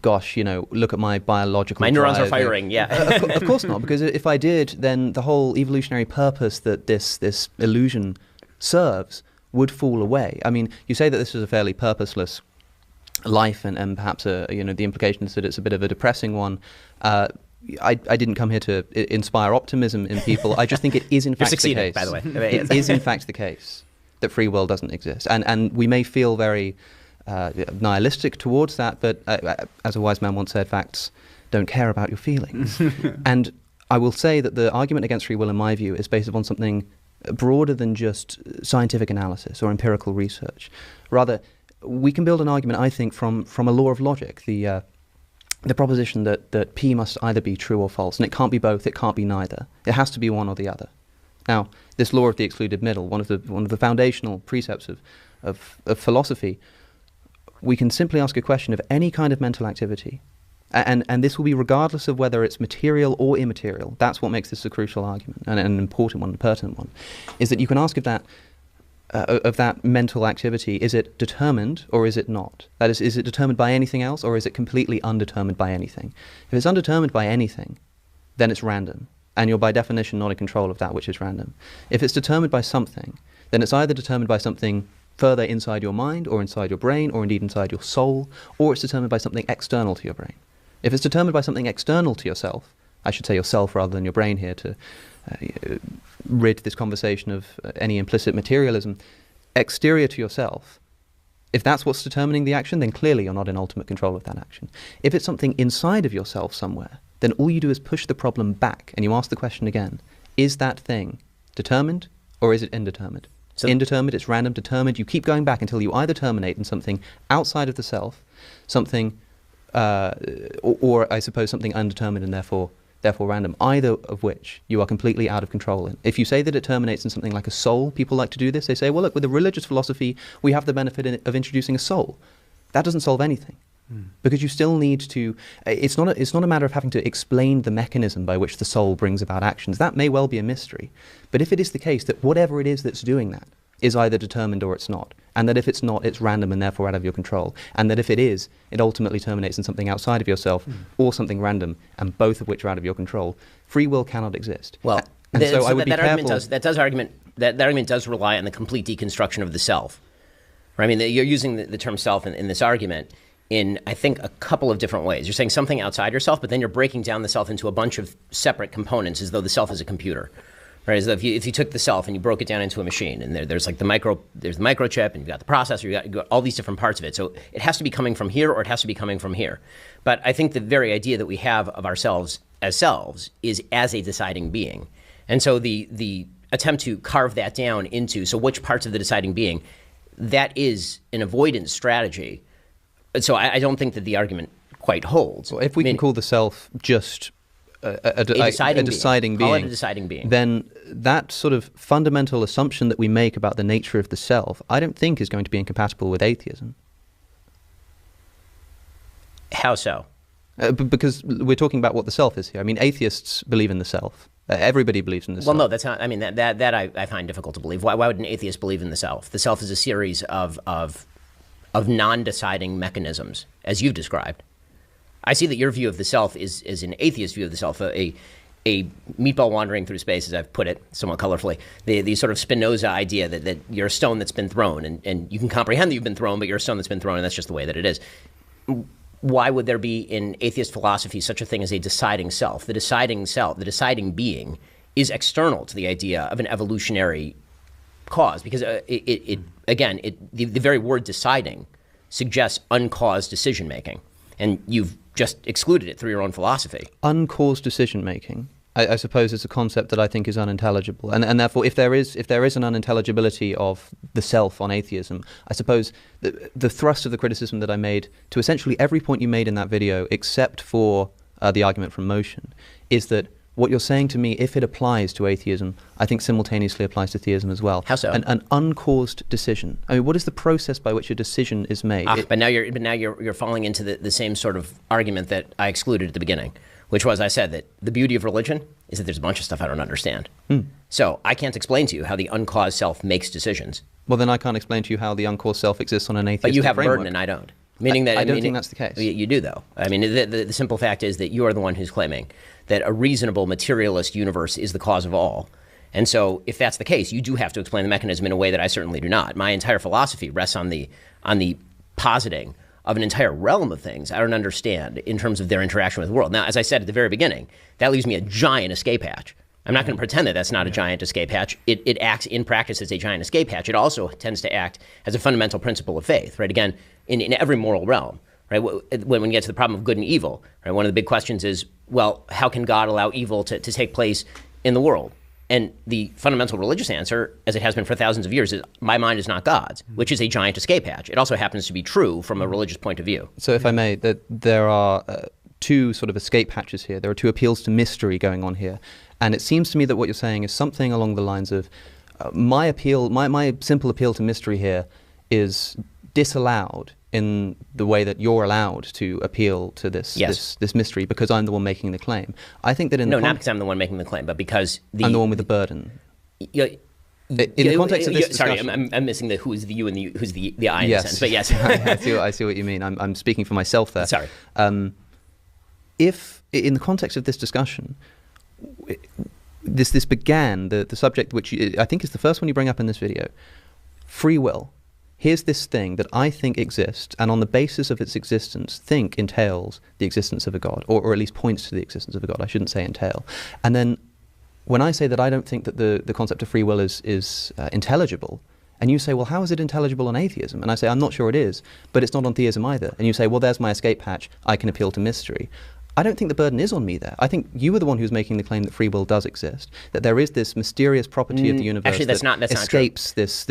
gosh, you know, look at my biological My neurons drive. are firing, yeah. Of course not, because if I did, then the whole evolutionary purpose that this illusion serves would fall away. I mean, you say that this is a fairly purposeless life, and perhaps the implication is that it's a bit of a depressing one. I didn't come here to inspire optimism in people. I just think it is in fact the case. By the way. It is in fact the case that free will doesn't exist, and we may feel very nihilistic towards that, but as a wise man once said, facts don't care about your feelings. And I will say that the argument against free will, in my view, is based upon something broader than just scientific analysis or empirical research. Rather, we can build an argument, I think, from a law of logic, the proposition that P must either be true or false, and it can't be both, it can't be neither. It has to be one or the other. Now, this law of the excluded middle, one of the foundational precepts of philosophy, we can simply ask a question of any kind of mental activity, and this will be regardless of whether it's material or immaterial. That's what makes this a crucial argument, and an important one, a pertinent one, is that you can ask of that mental activity, is it determined or is it not? That is it determined by anything else, or is it completely undetermined by anything? If it's undetermined by anything, then it's random, and you're by definition not in control of that which is random. If it's determined by something, then it's either determined by something further inside your mind, or inside your brain, or indeed inside your soul, or it's determined by something external to your brain. If it's determined by something external to yourself, I should say yourself rather than your brain here to rid this conversation of any implicit materialism, exterior to yourself, if that's what's determining the action, then clearly you're not in ultimate control of that action. If it's something inside of yourself somewhere, then all you do is push the problem back and you ask the question again, is that thing determined or is it indeterminate? So indeterminate, it's random. Determined, you keep going back until you either terminate in something outside of the self, something, or I suppose something undetermined and therefore random, either of which you are completely out of control in. If you say that it terminates in something like a soul, people like to do this. They say, well, look, with a religious philosophy, we have the benefit of introducing a soul. That doesn't solve anything. Because you still need to, it's not a matter of having to explain the mechanism by which the soul brings about actions. That may well be a mystery. But if it is the case that whatever it is that's doing that is either determined or it's not, and that if it's not, it's random and therefore out of your control, and that if it is, it ultimately terminates in something outside of yourself or something random, and both of which are out of your control, free will cannot exist. Well, so I would be careful. That argument does rely on the complete deconstruction of the self. Right? I mean, you're using the term self in this argument in, I think, a couple of different ways. You're saying something outside yourself, but then you're breaking down the self into a bunch of separate components as though the self is a computer. Right? As though if you took the self and you broke it down into a machine, and there's like the microchip, and you've got the processor, you got all these different parts of it. So it has to be coming from here, or it has to be coming from here. But I think the very idea that we have of ourselves as selves is as a deciding being. And so the attempt to carve that down into, so which parts of the deciding being, that is an avoidance strategy. So I don't think that the argument quite holds. Well, if we can call the self just a deciding being, call it a deciding being, then that sort of fundamental assumption that we make about the nature of the self, I don't think is going to be incompatible with atheism. How so? Because we're talking about what the self is here. I mean, atheists believe in the self. Everybody believes in the self. Well, no, that's not. I mean, that I find difficult to believe. Why would an atheist believe in the self? The self is a series of non-deciding mechanisms, as you've described. I see that your view of the self is an atheist view of the self, a meatball wandering through space, as I've put it somewhat colorfully. The sort of Spinoza idea that you're a stone that's been thrown, and you can comprehend that you've been thrown, but you're a stone that's been thrown, and that's just the way that it is. Why would there be in atheist philosophy such a thing as a deciding self? The deciding being is external to the idea of an evolutionary cause, because the very word deciding suggests uncaused decision making, and you've just excluded it through your own philosophy. Uncaused decision making, I suppose, is a concept that I think is unintelligible, and therefore, if there is an unintelligibility of the self on atheism, I suppose the thrust of the criticism that I made to essentially every point you made in that video, except for the argument from motion, is that what you're saying to me, if it applies to atheism, I think simultaneously applies to theism as well. How so? An uncaused decision. I mean, what is the process by which a decision is made? But now you're falling into the same sort of argument that I excluded at the beginning, which was I said that the beauty of religion is that there's a bunch of stuff I don't understand. So I can't explain to you how the uncaused self makes decisions. Well, then I can't explain to you how the uncaused self exists on an atheistic But you have a framework. burden and I don't. Meaning that I don't think that's the case. You do, though. I mean, the simple fact is that you are the one who's claiming that a reasonable materialist universe is the cause of all. And so if that's the case, you do have to explain the mechanism in a way that I certainly do not. My entire philosophy rests on the positing of an entire realm of things I don't understand in terms of their interaction with the world. Now, as I said at the very beginning, that leaves me a giant escape hatch. I'm not going to pretend that that's not a giant escape hatch. It acts in practice as a giant escape hatch. It also tends to act as a fundamental principle of faith, right? Again, in every moral realm, right? When we get to the problem of good and evil, right? One of the big questions is, well, how can God allow evil to take place in the world? And the fundamental religious answer, as it has been for thousands of years, is my mind is not God's, which is a giant escape hatch. It also happens to be true from a religious point of view. So if I may, there are two sort of escape hatches here. There are two appeals to mystery going on here. And it seems to me that what you're saying is something along the lines of my simple appeal to mystery here is disallowed in the way that you're allowed to appeal to this mystery because I'm the one making the claim. I think that not because I'm the one making the claim, but because I'm the one with the burden. In the context of this discussion, sorry, I'm missing the who's the you and who's the I in yes. the sense, but yes. I see what you mean. I'm speaking for myself there. Sorry. If in the context of this discussion, this began the subject which I think is the first one you bring up in this video, free will. Here's this thing that I think exists, and on the basis of its existence, think entails the existence of a God, or at least points to the existence of a God. I shouldn't say entail. And then when I say that I don't think that the concept of free will is intelligible, and you say, well, how is it intelligible on atheism? And I say, I'm not sure it is, but it's not on theism either. And you say, well, there's my escape hatch. I can appeal to mystery. I don't think the burden is on me there. I think you are the one who's making the claim that free will does exist, that there is this mysterious property of the universe actually, that's not escapes this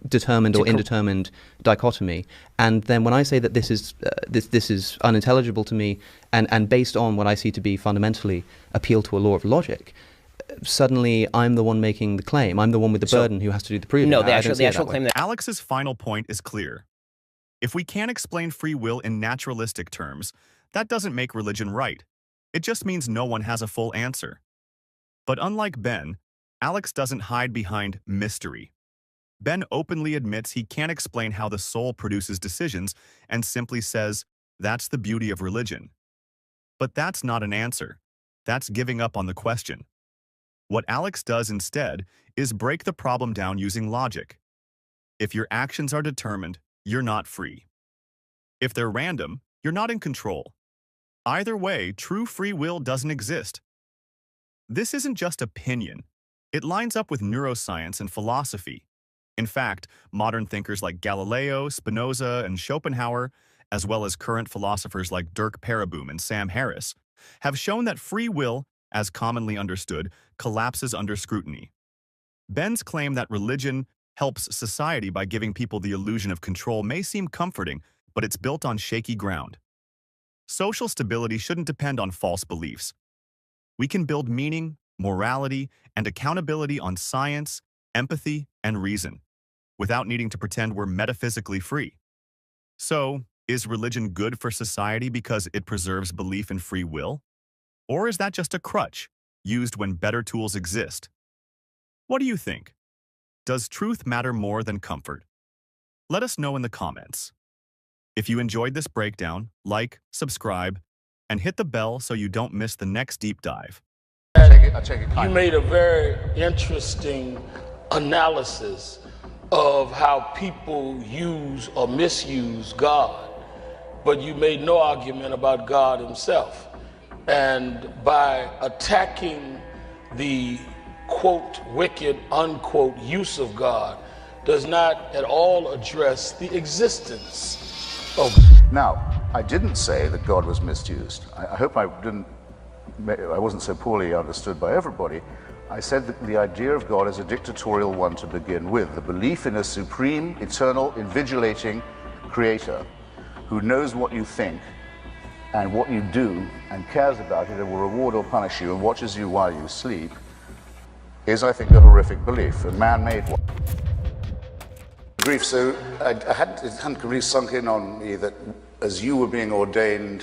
determined or indetermined dichotomy. And then when I say that this is unintelligible to me and based on what I see to be fundamentally appeal to a law of logic, suddenly I'm the one making the claim. I'm the one with the burden who has to do the proving. No, the actual claim that Alex's final point is clear. If we can't explain free will in naturalistic terms, that doesn't make religion right. It just means no one has a full answer. But unlike Ben, Alex doesn't hide behind mystery. Ben openly admits he can't explain how the soul produces decisions and simply says, that's the beauty of religion. But that's not an answer. That's giving up on the question. What Alex does instead is break the problem down using logic. If your actions are determined, you're not free. If they're random, you're not in control. Either way, true free will doesn't exist. This isn't just opinion. It lines up with neuroscience and philosophy. In fact, modern thinkers like Galileo, Spinoza, and Schopenhauer, as well as current philosophers like Dirk Pereboom and Sam Harris, have shown that free will, as commonly understood, collapses under scrutiny. Ben's claim that religion helps society by giving people the illusion of control may seem comforting, but it's built on shaky ground. Social stability shouldn't depend on false beliefs. We can build meaning, morality, and accountability on science, empathy, and reason, without needing to pretend we're metaphysically free. So, is religion good for society because it preserves belief in free will? Or is that just a crutch, used when better tools exist. What do you think? Does truth matter more than comfort? Let us know in the comments. If you enjoyed this breakdown, like, subscribe, and hit the bell so you don't miss the next deep dive. You made a very interesting analysis of how people use or misuse God, but you made no argument about God himself. And by attacking the quote wicked unquote use of God does not at all address the existence of God. Now, I didn't say that God was misused. I hope I wasn't so poorly understood by everybody. I said that the idea of God is a dictatorial one to begin with, the belief in a supreme, eternal, invigilating creator who knows what you think and what you do and cares about it and will reward or punish you and watches you while you sleep is, I think, a horrific belief, a man-made one. Brief, so it hadn't really sunk in on me that as you were being ordained,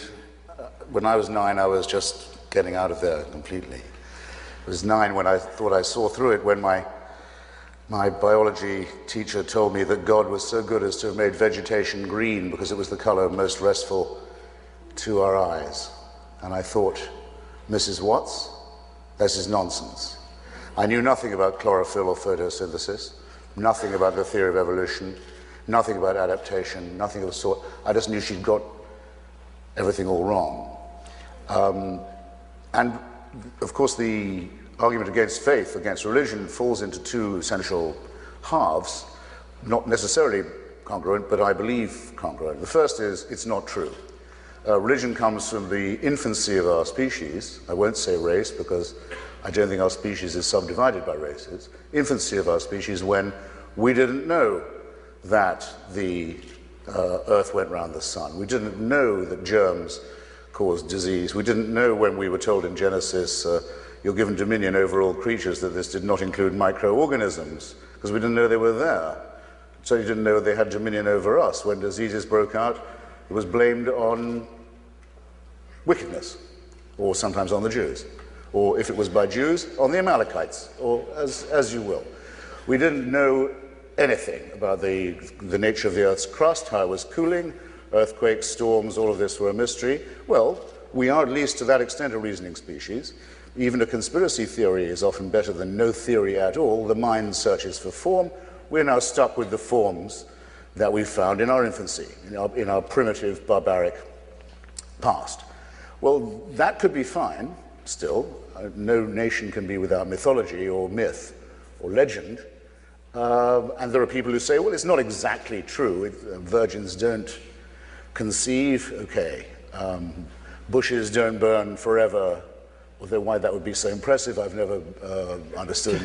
when I was 9, I was just getting out of there completely. It was 9 when I thought I saw through it, when my biology teacher told me that God was so good as to have made vegetation green because it was the color most restful to our eyes. And I thought, Mrs. Watts, this is nonsense. I knew nothing about chlorophyll or photosynthesis, nothing about the theory of evolution, nothing about adaptation, nothing of the sort. I just knew she'd got everything all wrong. And of course the argument against faith, against religion, falls into two essential halves, not necessarily congruent, but I believe congruent. The first is, it's not true. Religion comes from the infancy of our species. I won't say race because I don't think our species is subdivided by races. Infancy of our species when we didn't know that the Earth went round the sun. We didn't know that germs caused disease. We didn't know when we were told in Genesis, you're given dominion over all creatures, that this did not include microorganisms, because we didn't know they were there. So you didn't know they had dominion over us. When diseases broke out, it was blamed on wickedness, or sometimes on the Jews, or if it was by Jews, on the Amalekites, or as you will. We didn't know anything about the nature of the Earth's crust, how it was cooling, earthquakes, storms, all of this were a mystery. Well, we are at least to that extent a reasoning species. Even a conspiracy theory is often better than no theory at all. The mind searches for form. We're now stuck with the forms that we found in our infancy, in our primitive, barbaric past. Well, that could be fine still. No nation can be without mythology or myth or legend. And there are people who say, well, it's not exactly true. Virgins don't conceive. Okay. Bushes don't burn forever. Although why that would be so impressive, I've never understood.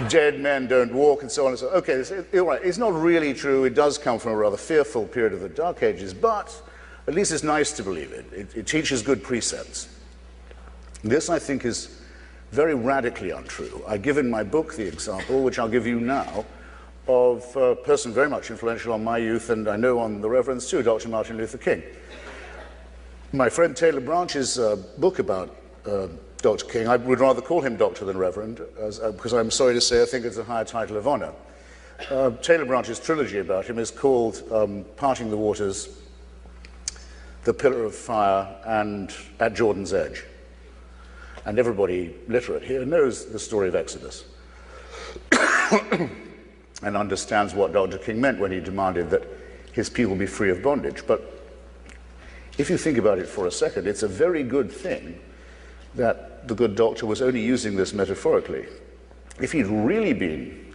Dead men don't walk, and so on and so on. Okay, you're right. It's not really true. It does come from a rather fearful period of the Dark Ages, but at least it's nice to believe it. It teaches good precepts. This, I think, is very radically untrue. I give in my book the example, which I'll give you now, of a person very much influential on my youth, and I know on the Reverend's too, Dr. Martin Luther King. My friend Taylor Branch's book about Dr. King, I would rather call him Doctor than Reverend, because I'm sorry to say I think it's a higher title of honor. Taylor Branch's trilogy about him is called Parting the Waters, The Pillar of Fire, and At Jordan's Edge. And everybody literate here knows the story of Exodus and understands what Dr. King meant when he demanded that his people be free of bondage. But if you think about it for a second, it's a very good thing that the good doctor was only using this metaphorically. If he'd really been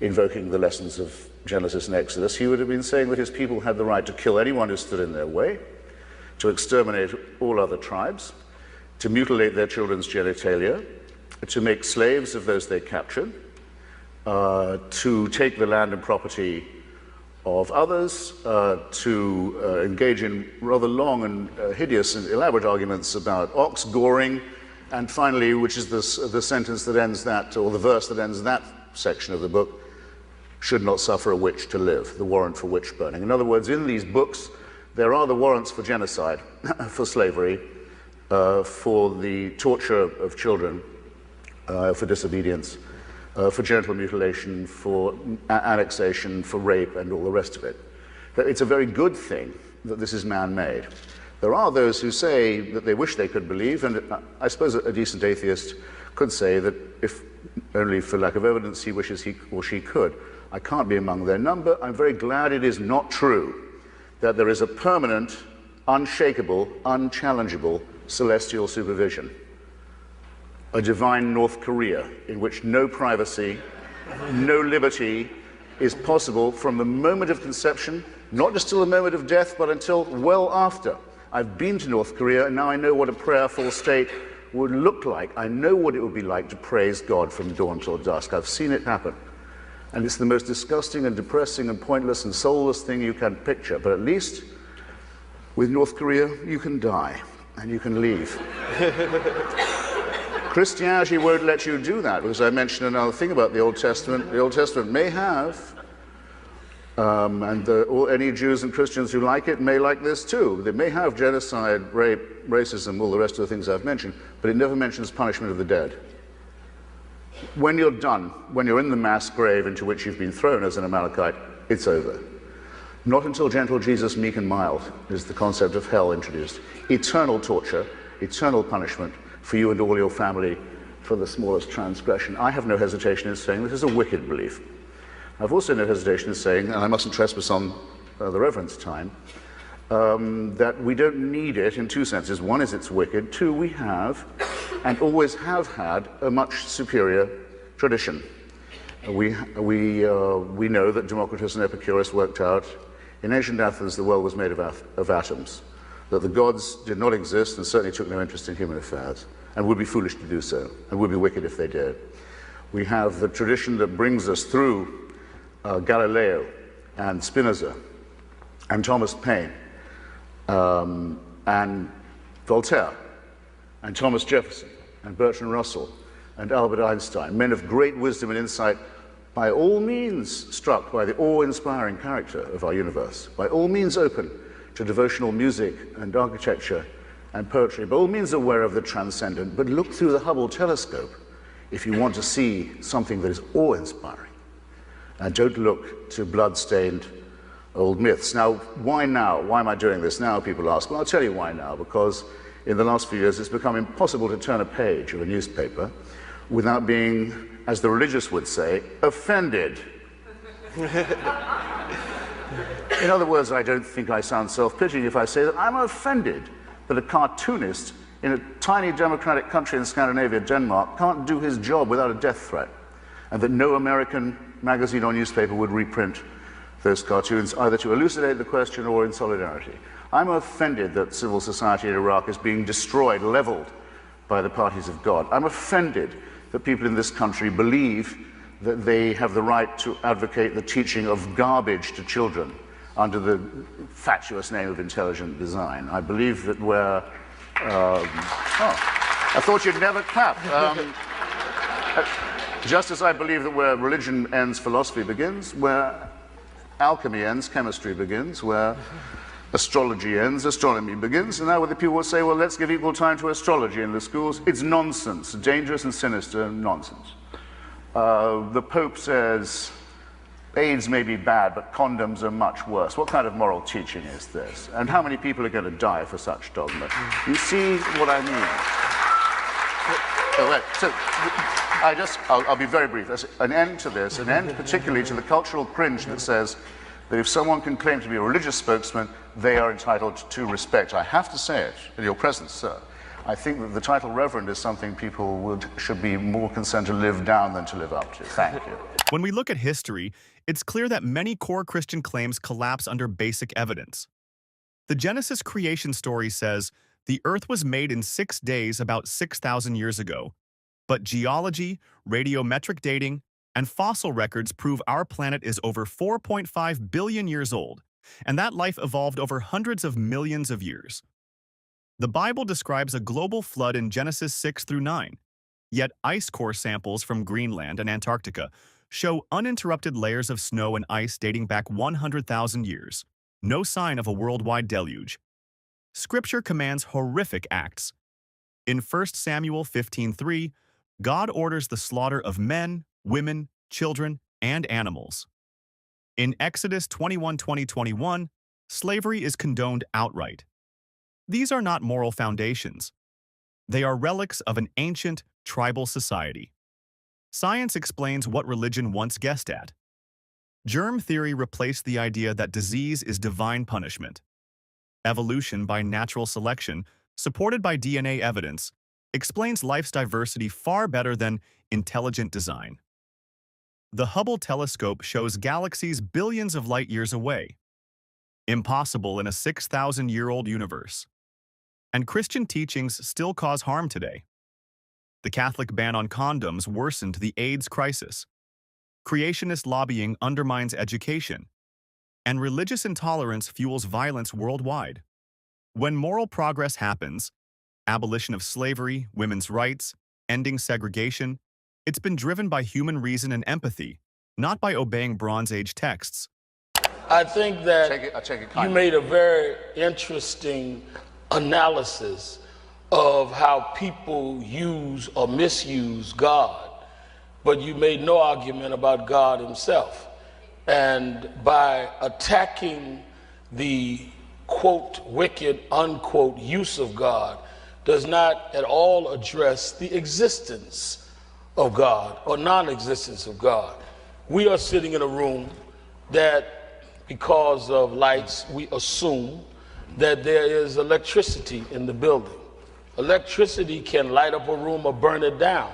invoking the lessons of Genesis and Exodus, he would have been saying that his people had the right to kill anyone who stood in their way, to exterminate all other tribes, to mutilate their children's genitalia, to make slaves of those they captured, to take the land and property of others, to engage in rather long and hideous and elaborate arguments about ox goring, and finally, which is the sentence that ends that, or the verse that ends that section of the book, should not suffer a witch to live, the warrant for witch burning. In other words, in these books, there are the warrants for genocide, for slavery, for the torture of children, for disobedience, for genital mutilation, for annexation, for rape, and all the rest of it. It's a very good thing that this is man-made. There are those who say that they wish they could believe, and I suppose a decent atheist could say that if only for lack of evidence he wishes he or she could. I can't be among their number. I'm very glad it is not true that there is a permanent, unshakable, unchallengeable celestial supervision. A divine North Korea in which no privacy, no liberty is possible from the moment of conception, not just till the moment of death, but until well after. I've been to North Korea, and now I know what a prayerful state would look like. I know what it would be like to praise God from dawn till dusk. I've seen it happen. And it's the most disgusting and depressing and pointless and soulless thing you can picture. But at least with North Korea, you can die and you can leave. Christianity won't let you do that, because I mentioned another thing about the Old Testament. The Old Testament may have, any Jews and Christians who like it may like this too. They may have genocide, rape, racism, all the rest of the things I've mentioned, but it never mentions punishment of the dead. When you're done, when you're in the mass grave into which you've been thrown as an Amalekite, it's over. Not until gentle Jesus, meek and mild, is the concept of hell introduced. Eternal torture, eternal punishment for you and all your family for the smallest transgression. I have no hesitation in saying this is a wicked belief. I've also no hesitation in saying, and I mustn't trespass on the Reverend's time, that we don't need it in two senses. One is it's wicked. Two, we have and always have had a much superior tradition. We know that Democritus and Epicurus worked out in ancient Athens the world was made of atoms, that the gods did not exist and certainly took no interest in human affairs, and would be foolish to do so, and would be wicked if they did. We have the tradition that brings us through Galileo and Spinoza and Thomas Paine and Voltaire and Thomas Jefferson and Bertrand Russell and Albert Einstein, men of great wisdom and insight, by all means struck by the awe-inspiring character of our universe, by all means open to devotional music and architecture and poetry, by all means aware of the transcendent, but look through the Hubble telescope if you want to see something that is awe-inspiring. And don't look to blood-stained old myths. Now? Why now? Why am I doing this now, people ask? Well, I'll tell you why now, because in the last few years it's become impossible to turn a page of a newspaper without being, as the religious would say, offended. In other words, I don't think I sound self-pitying if I say that I'm offended that a cartoonist in a tiny democratic country in Scandinavia, Denmark, can't do his job without a death threat, and that no American magazine or newspaper would reprint those cartoons, either to elucidate the question or in solidarity. I'm offended that civil society in Iraq is being destroyed, leveled by the parties of God. I'm offended that people in this country believe that they have the right to advocate the teaching of garbage to children under the fatuous name of intelligent design. I believe that we're... I thought you'd never clap. Just as I believe that where religion ends, philosophy begins, where alchemy ends, chemistry begins, where astrology ends, astronomy begins, and now the people will say, well, let's give equal time to astrology in the schools. It's nonsense, dangerous and sinister nonsense. The Pope says, AIDS may be bad, but condoms are much worse. What kind of moral teaching is this? And how many people are going to die for such dogma? You see what I mean? So, I'll be very brief. There's an end to this, an end particularly to the cultural cringe that says that if someone can claim to be a religious spokesman, they are entitled to respect. I have to say it in your presence, sir. I think that the title Reverend is something people should be more concerned to live down than to live up to. Thank you. When we look at history, it's clear that many core Christian claims collapse under basic evidence. The Genesis creation story says the earth was made in 6 days about 6,000 years ago, but geology, radiometric dating, and fossil records prove our planet is over 4.5 billion years old, and that life evolved over hundreds of millions of years. The Bible describes a global flood in Genesis 6 through 9, yet ice core samples from Greenland and Antarctica show uninterrupted layers of snow and ice dating back 100,000 years. No sign of a worldwide deluge. Scripture commands horrific acts, In 1 Samuel 15:3, God orders the slaughter of men, women, children, and animals. In Exodus 21:20-21, slavery is condoned outright. These are not moral foundations. They are relics of an ancient, tribal society. Science explains what religion once guessed at. Germ theory replaced the idea that disease is divine punishment. Evolution by natural selection, supported by DNA evidence, explains life's diversity far better than intelligent design. The Hubble telescope shows galaxies billions of light years away. Impossible in a 6,000-year-old universe. And Christian teachings still cause harm today. The Catholic ban on condoms worsened the AIDS crisis. Creationist lobbying undermines education. And religious intolerance fuels violence worldwide. When moral progress happens, abolition of slavery, women's rights, ending segregation, it's been driven by human reason and empathy, not by obeying Bronze Age texts. I think that you made a very interesting analysis of how people use or misuse God, but you made no argument about God himself. And by attacking the quote wicked unquote use of God does not at all address the existence of God or non-existence of God. We are sitting in a room that, because of lights, we assume that there is electricity in the building. Electricity can light up a room or burn it down.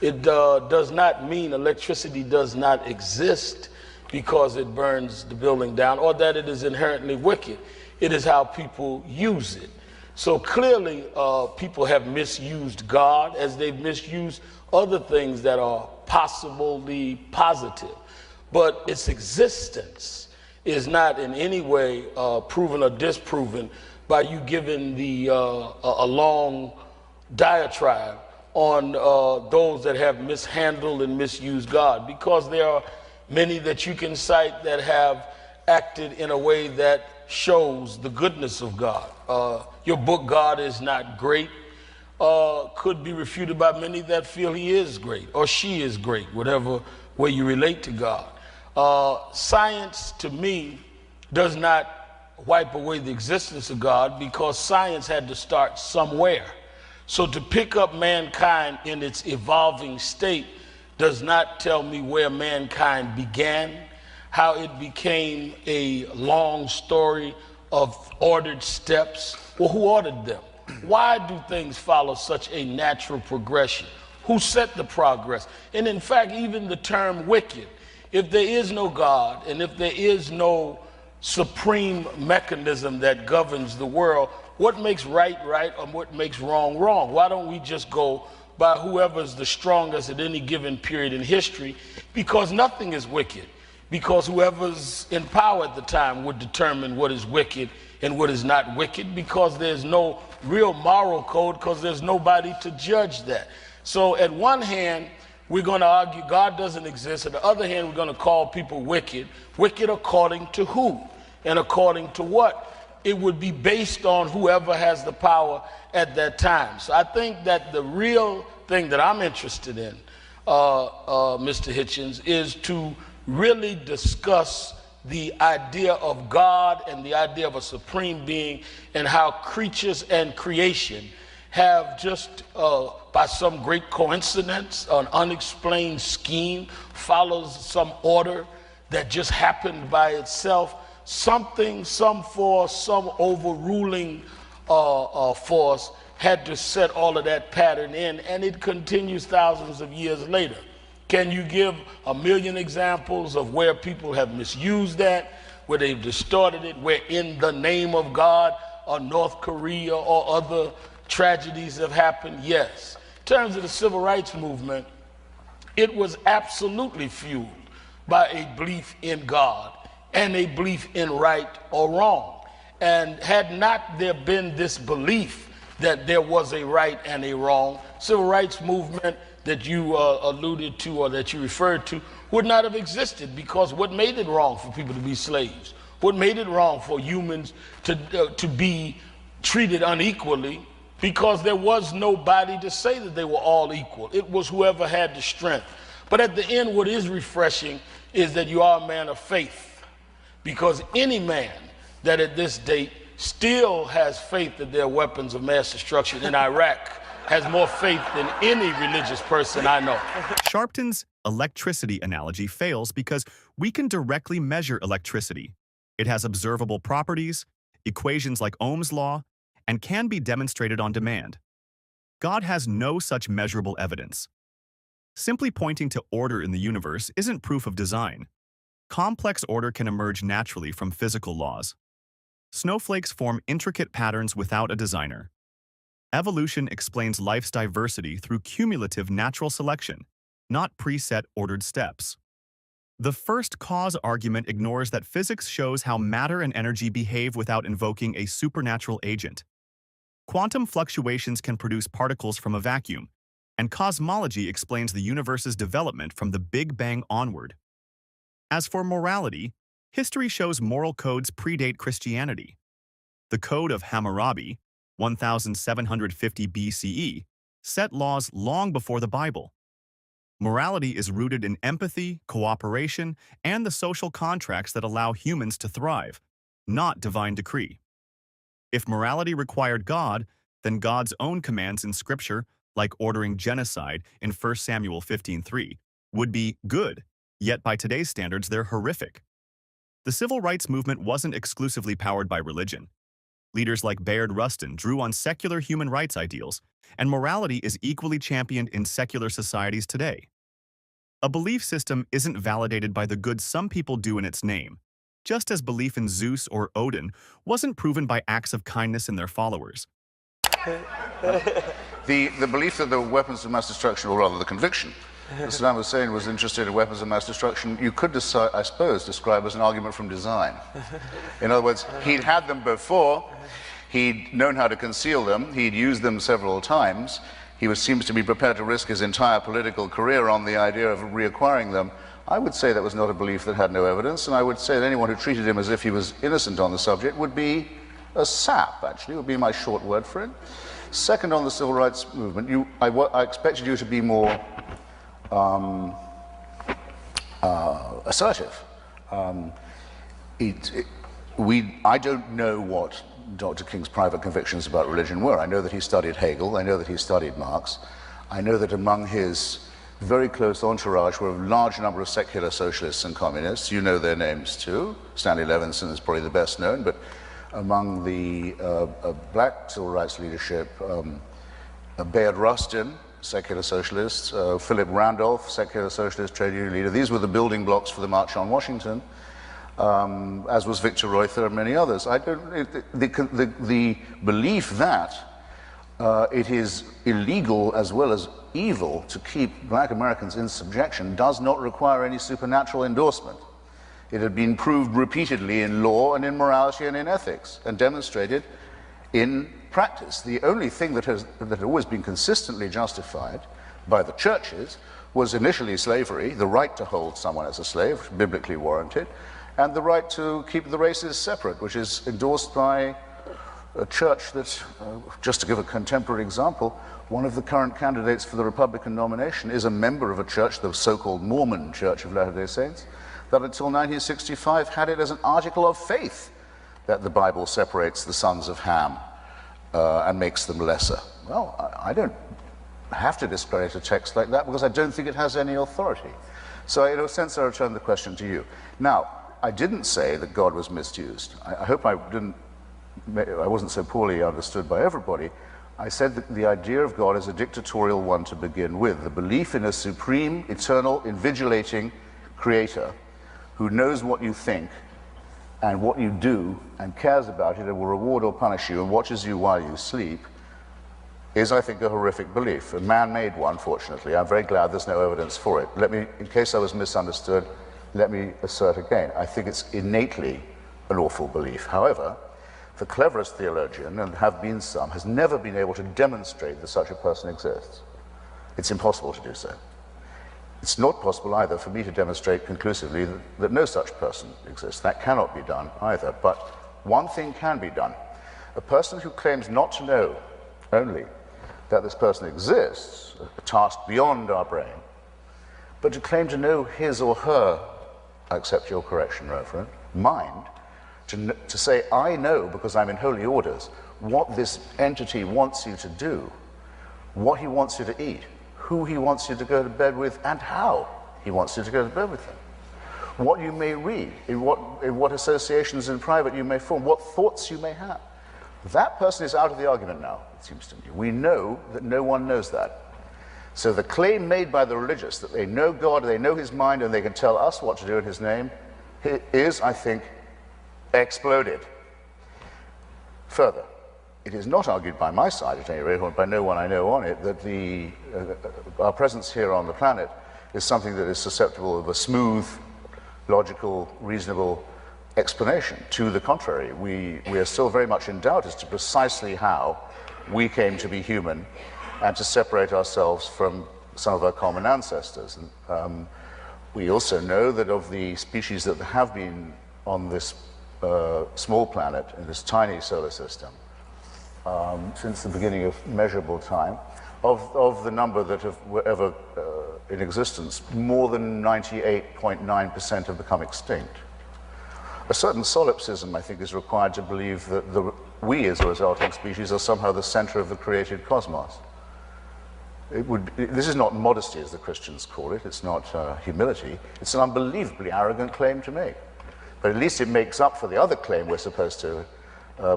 It does not mean electricity does not exist because it burns the building down, or that it is inherently wicked. It is how people use it. So clearly, people have misused God as they've misused other things that are possibly positive. But its existence is not in any way proven or disproven by you giving a long diatribe on those that have mishandled and misused God, because there are many that you can cite that have acted in a way that shows the goodness of God. Your book, God Is Not Great, could be refuted by many that feel he is great or she is great, whatever way you relate to God. Science, to me, does not wipe away the existence of God, because science had to start somewhere. So to pick up mankind in its evolving state does not tell me where mankind began, how it became a long story of ordered steps. Well, who ordered them? Why do things follow such a natural progression? Who set the progress? And in fact, even the term wicked, if there is no God and if there is no supreme mechanism that governs the world, what makes right right or what makes wrong wrong? Why don't we just go by whoever's the strongest at any given period in history? Because nothing is wicked, because whoever's in power at the time would determine what is wicked and what is not wicked, because there's no real moral code, because there's nobody to judge that. So at one hand, we're going to argue God doesn't exist. On the other hand, we're going to call people wicked. Wicked according to who? And according to what? It would be based on whoever has the power at that time. So I think that the real thing that I'm interested in, Mr. Hitchens, is to really discuss the idea of God and the idea of a supreme being, and how creatures and creation have just by some great coincidence, an unexplained scheme, follows some order that just happened by itself. Something, some force, some overruling force had to set all of that pattern in, and it continues thousands of years later. Can you give a million examples of where people have misused that, where they've distorted it, where in the name of God or North Korea or other tragedies have happened? Yes. In terms of the civil rights movement, it was absolutely fueled by a belief in God and a belief in right or wrong. And had not there been this belief that there was a right and a wrong, civil rights movement that you alluded to or that you referred to would not have existed, because what made it wrong for people to be slaves? What made it wrong for humans to be treated unequally because there was nobody to say that they were all equal. It was whoever had the strength. But at the end, what is refreshing is that you are a man of faith, because any man that at this date still has faith that there are weapons of mass destruction in Iraq has more faith than any religious person I know. Sharpton's electricity analogy fails because we can directly measure electricity. It has observable properties, equations like Ohm's law, and can be demonstrated on demand. God has no such measurable evidence. Simply pointing to order in the universe isn't proof of design. Complex order can emerge naturally from physical laws. Snowflakes form intricate patterns without a designer. Evolution explains life's diversity through cumulative natural selection, not preset ordered steps. The first cause argument ignores that physics shows how matter and energy behave without invoking a supernatural agent. Quantum fluctuations can produce particles from a vacuum, and cosmology explains the universe's development from the Big Bang onward. As for morality, history shows moral codes predate Christianity. The Code of Hammurabi, 1750 BCE, set laws long before the Bible. Morality is rooted in empathy, cooperation, and the social contracts that allow humans to thrive, not divine decree. If morality required God, then God's own commands in Scripture, like ordering genocide in 1 Samuel 15:3, would be good, yet by today's standards they're horrific. The civil rights movement wasn't exclusively powered by religion. Leaders like Bayard Rustin drew on secular human rights ideals, and morality is equally championed in secular societies today. A belief system isn't validated by the good some people do in its name, just as belief in Zeus or Odin wasn't proven by acts of kindness in their followers. The belief that there were weapons of mass destruction, or rather the conviction that Saddam Hussein was interested in weapons of mass destruction, you could, I suppose, describe as an argument from design. In other words, he'd had them before, he'd known how to conceal them, he'd used them several times, he seems to be prepared to risk his entire political career on the idea of reacquiring them. I would say that was not a belief that had no evidence, and I would say that anyone who treated him as if he was innocent on the subject would be a sap, actually, would be my short word for it. Second, on the civil rights movement, I expected you to be more assertive. I don't know what Dr. King's private convictions about religion were. I know that he studied Hegel, I know that he studied Marx, I know that among his very close entourage were a large number of secular socialists and communists. You know their names too. Stanley Levinson is probably the best known, but among the black civil rights leadership, Bayard Rustin, secular socialist, Philip Randolph, secular socialist trade union leader. These were the building blocks for the March on Washington, as was Victor Reuther and many others. The belief that it is illegal as well as evil to keep black Americans in subjection does not require any supernatural endorsement. It had been proved repeatedly in law and in morality and in ethics, and demonstrated in practice. The only thing that had always been consistently justified by the churches was initially slavery, the right to hold someone as a slave, biblically warranted, and the right to keep the races separate, which is endorsed by a church that, just to give a contemporary example, one of the current candidates for the Republican nomination is a member of a church, the so-called Mormon Church of Latter-day Saints, that until 1965 had it as an article of faith that the Bible separates the sons of Ham and makes them lesser. Well, I don't have to discredit a text like that because I don't think it has any authority. So in a sense I return the question to you. Now, I didn't say that God was misused. I hope I wasn't so poorly understood by everybody. I said that the idea of God is a dictatorial one to begin with. The belief in a supreme, eternal, invigilating creator who knows what you think and what you do and cares about it and will reward or punish you and watches you while you sleep is, I think, a horrific belief. A man-made one, fortunately. I'm very glad there's no evidence for it. In case I was misunderstood, let me assert again, I think it's innately an awful belief. However, the cleverest theologian, and have been some, has never been able to demonstrate that such a person exists. It's impossible to do so. It's not possible either for me to demonstrate conclusively that no such person exists. That cannot be done either. But one thing can be done. A person who claims not to know only that this person exists, a task beyond our brain, but to claim to know his or her, I accept your correction, Reverend, mind, to say, I know, because I'm in holy orders, what this entity wants you to do, what he wants you to eat, who he wants you to go to bed with, and how he wants you to go to bed with him, what you may read, in what associations in private you may form, what thoughts you may have. That person is out of the argument now, it seems to me. We know that no one knows that. So the claim made by the religious that they know God, they know his mind, and they can tell us what to do in his name is, I think, exploded. Further, it is not argued by my side, at any rate, or by no one I know on it, that our presence here on the planet is something that is susceptible of a smooth, logical, reasonable explanation. To the contrary, we are still very much in doubt as to precisely how we came to be human and to separate ourselves from some of our common ancestors. And, we also know that of the species that have been on this small planet, in this tiny solar system, since the beginning of measurable time, of the number that were ever in existence, more than 98.9% have become extinct. A certain solipsism, I think, is required to believe that we, as a resulting species, are somehow the center of the created cosmos. This is not modesty, as the Christians call it. It's not humility. It's an unbelievably arrogant claim to make. But at least it makes up for the other claim we're supposed to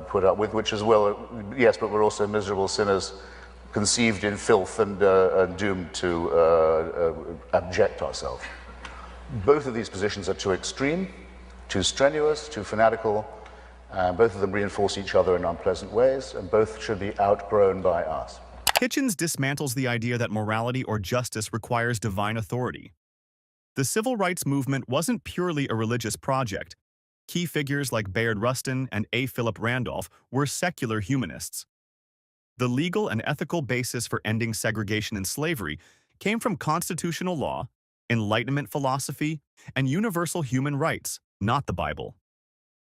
put up with, which is, well, yes, but we're also miserable sinners conceived in filth and doomed to abject ourselves. Both of these positions are too extreme, too strenuous, too fanatical. Both of them reinforce each other in unpleasant ways, and both should be outgrown by us. Hitchens dismantles the idea that morality or justice requires divine authority. The civil rights movement wasn't purely a religious project. Key figures like Bayard Rustin and A. Philip Randolph were secular humanists. The legal and ethical basis for ending segregation and slavery came from constitutional law, Enlightenment philosophy, and universal human rights, not the Bible.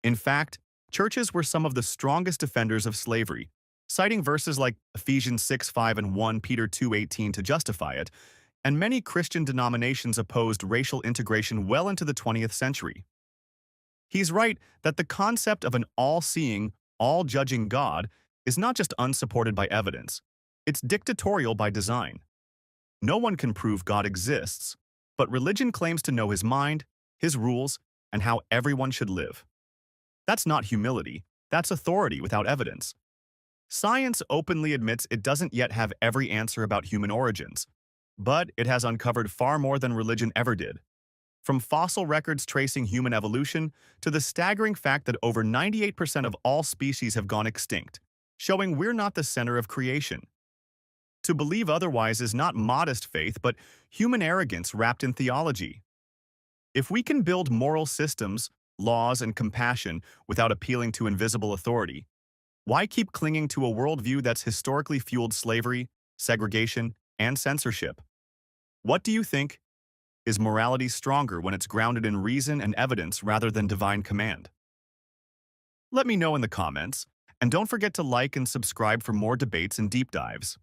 In fact, churches were some of the strongest defenders of slavery, citing verses like Ephesians 6:5 and 1 Peter 2:18 to justify it, and many Christian denominations opposed racial integration well into the 20th century. He's right that the concept of an all-seeing, all-judging God is not just unsupported by evidence, it's dictatorial by design. No one can prove God exists, but religion claims to know his mind, his rules, and how everyone should live. That's not humility, that's authority without evidence. Science openly admits it doesn't yet have every answer about human origins, but it has uncovered far more than religion ever did. From fossil records tracing human evolution to the staggering fact that over 98% of all species have gone extinct, showing we're not the center of creation. To believe otherwise is not modest faith, but human arrogance wrapped in theology. If we can build moral systems, laws, and compassion without appealing to invisible authority, why keep clinging to a worldview that's historically fueled slavery, segregation, and censorship? What do you think? Is morality stronger when it's grounded in reason and evidence rather than divine command? Let me know in the comments, and don't forget to like and subscribe for more debates and deep dives.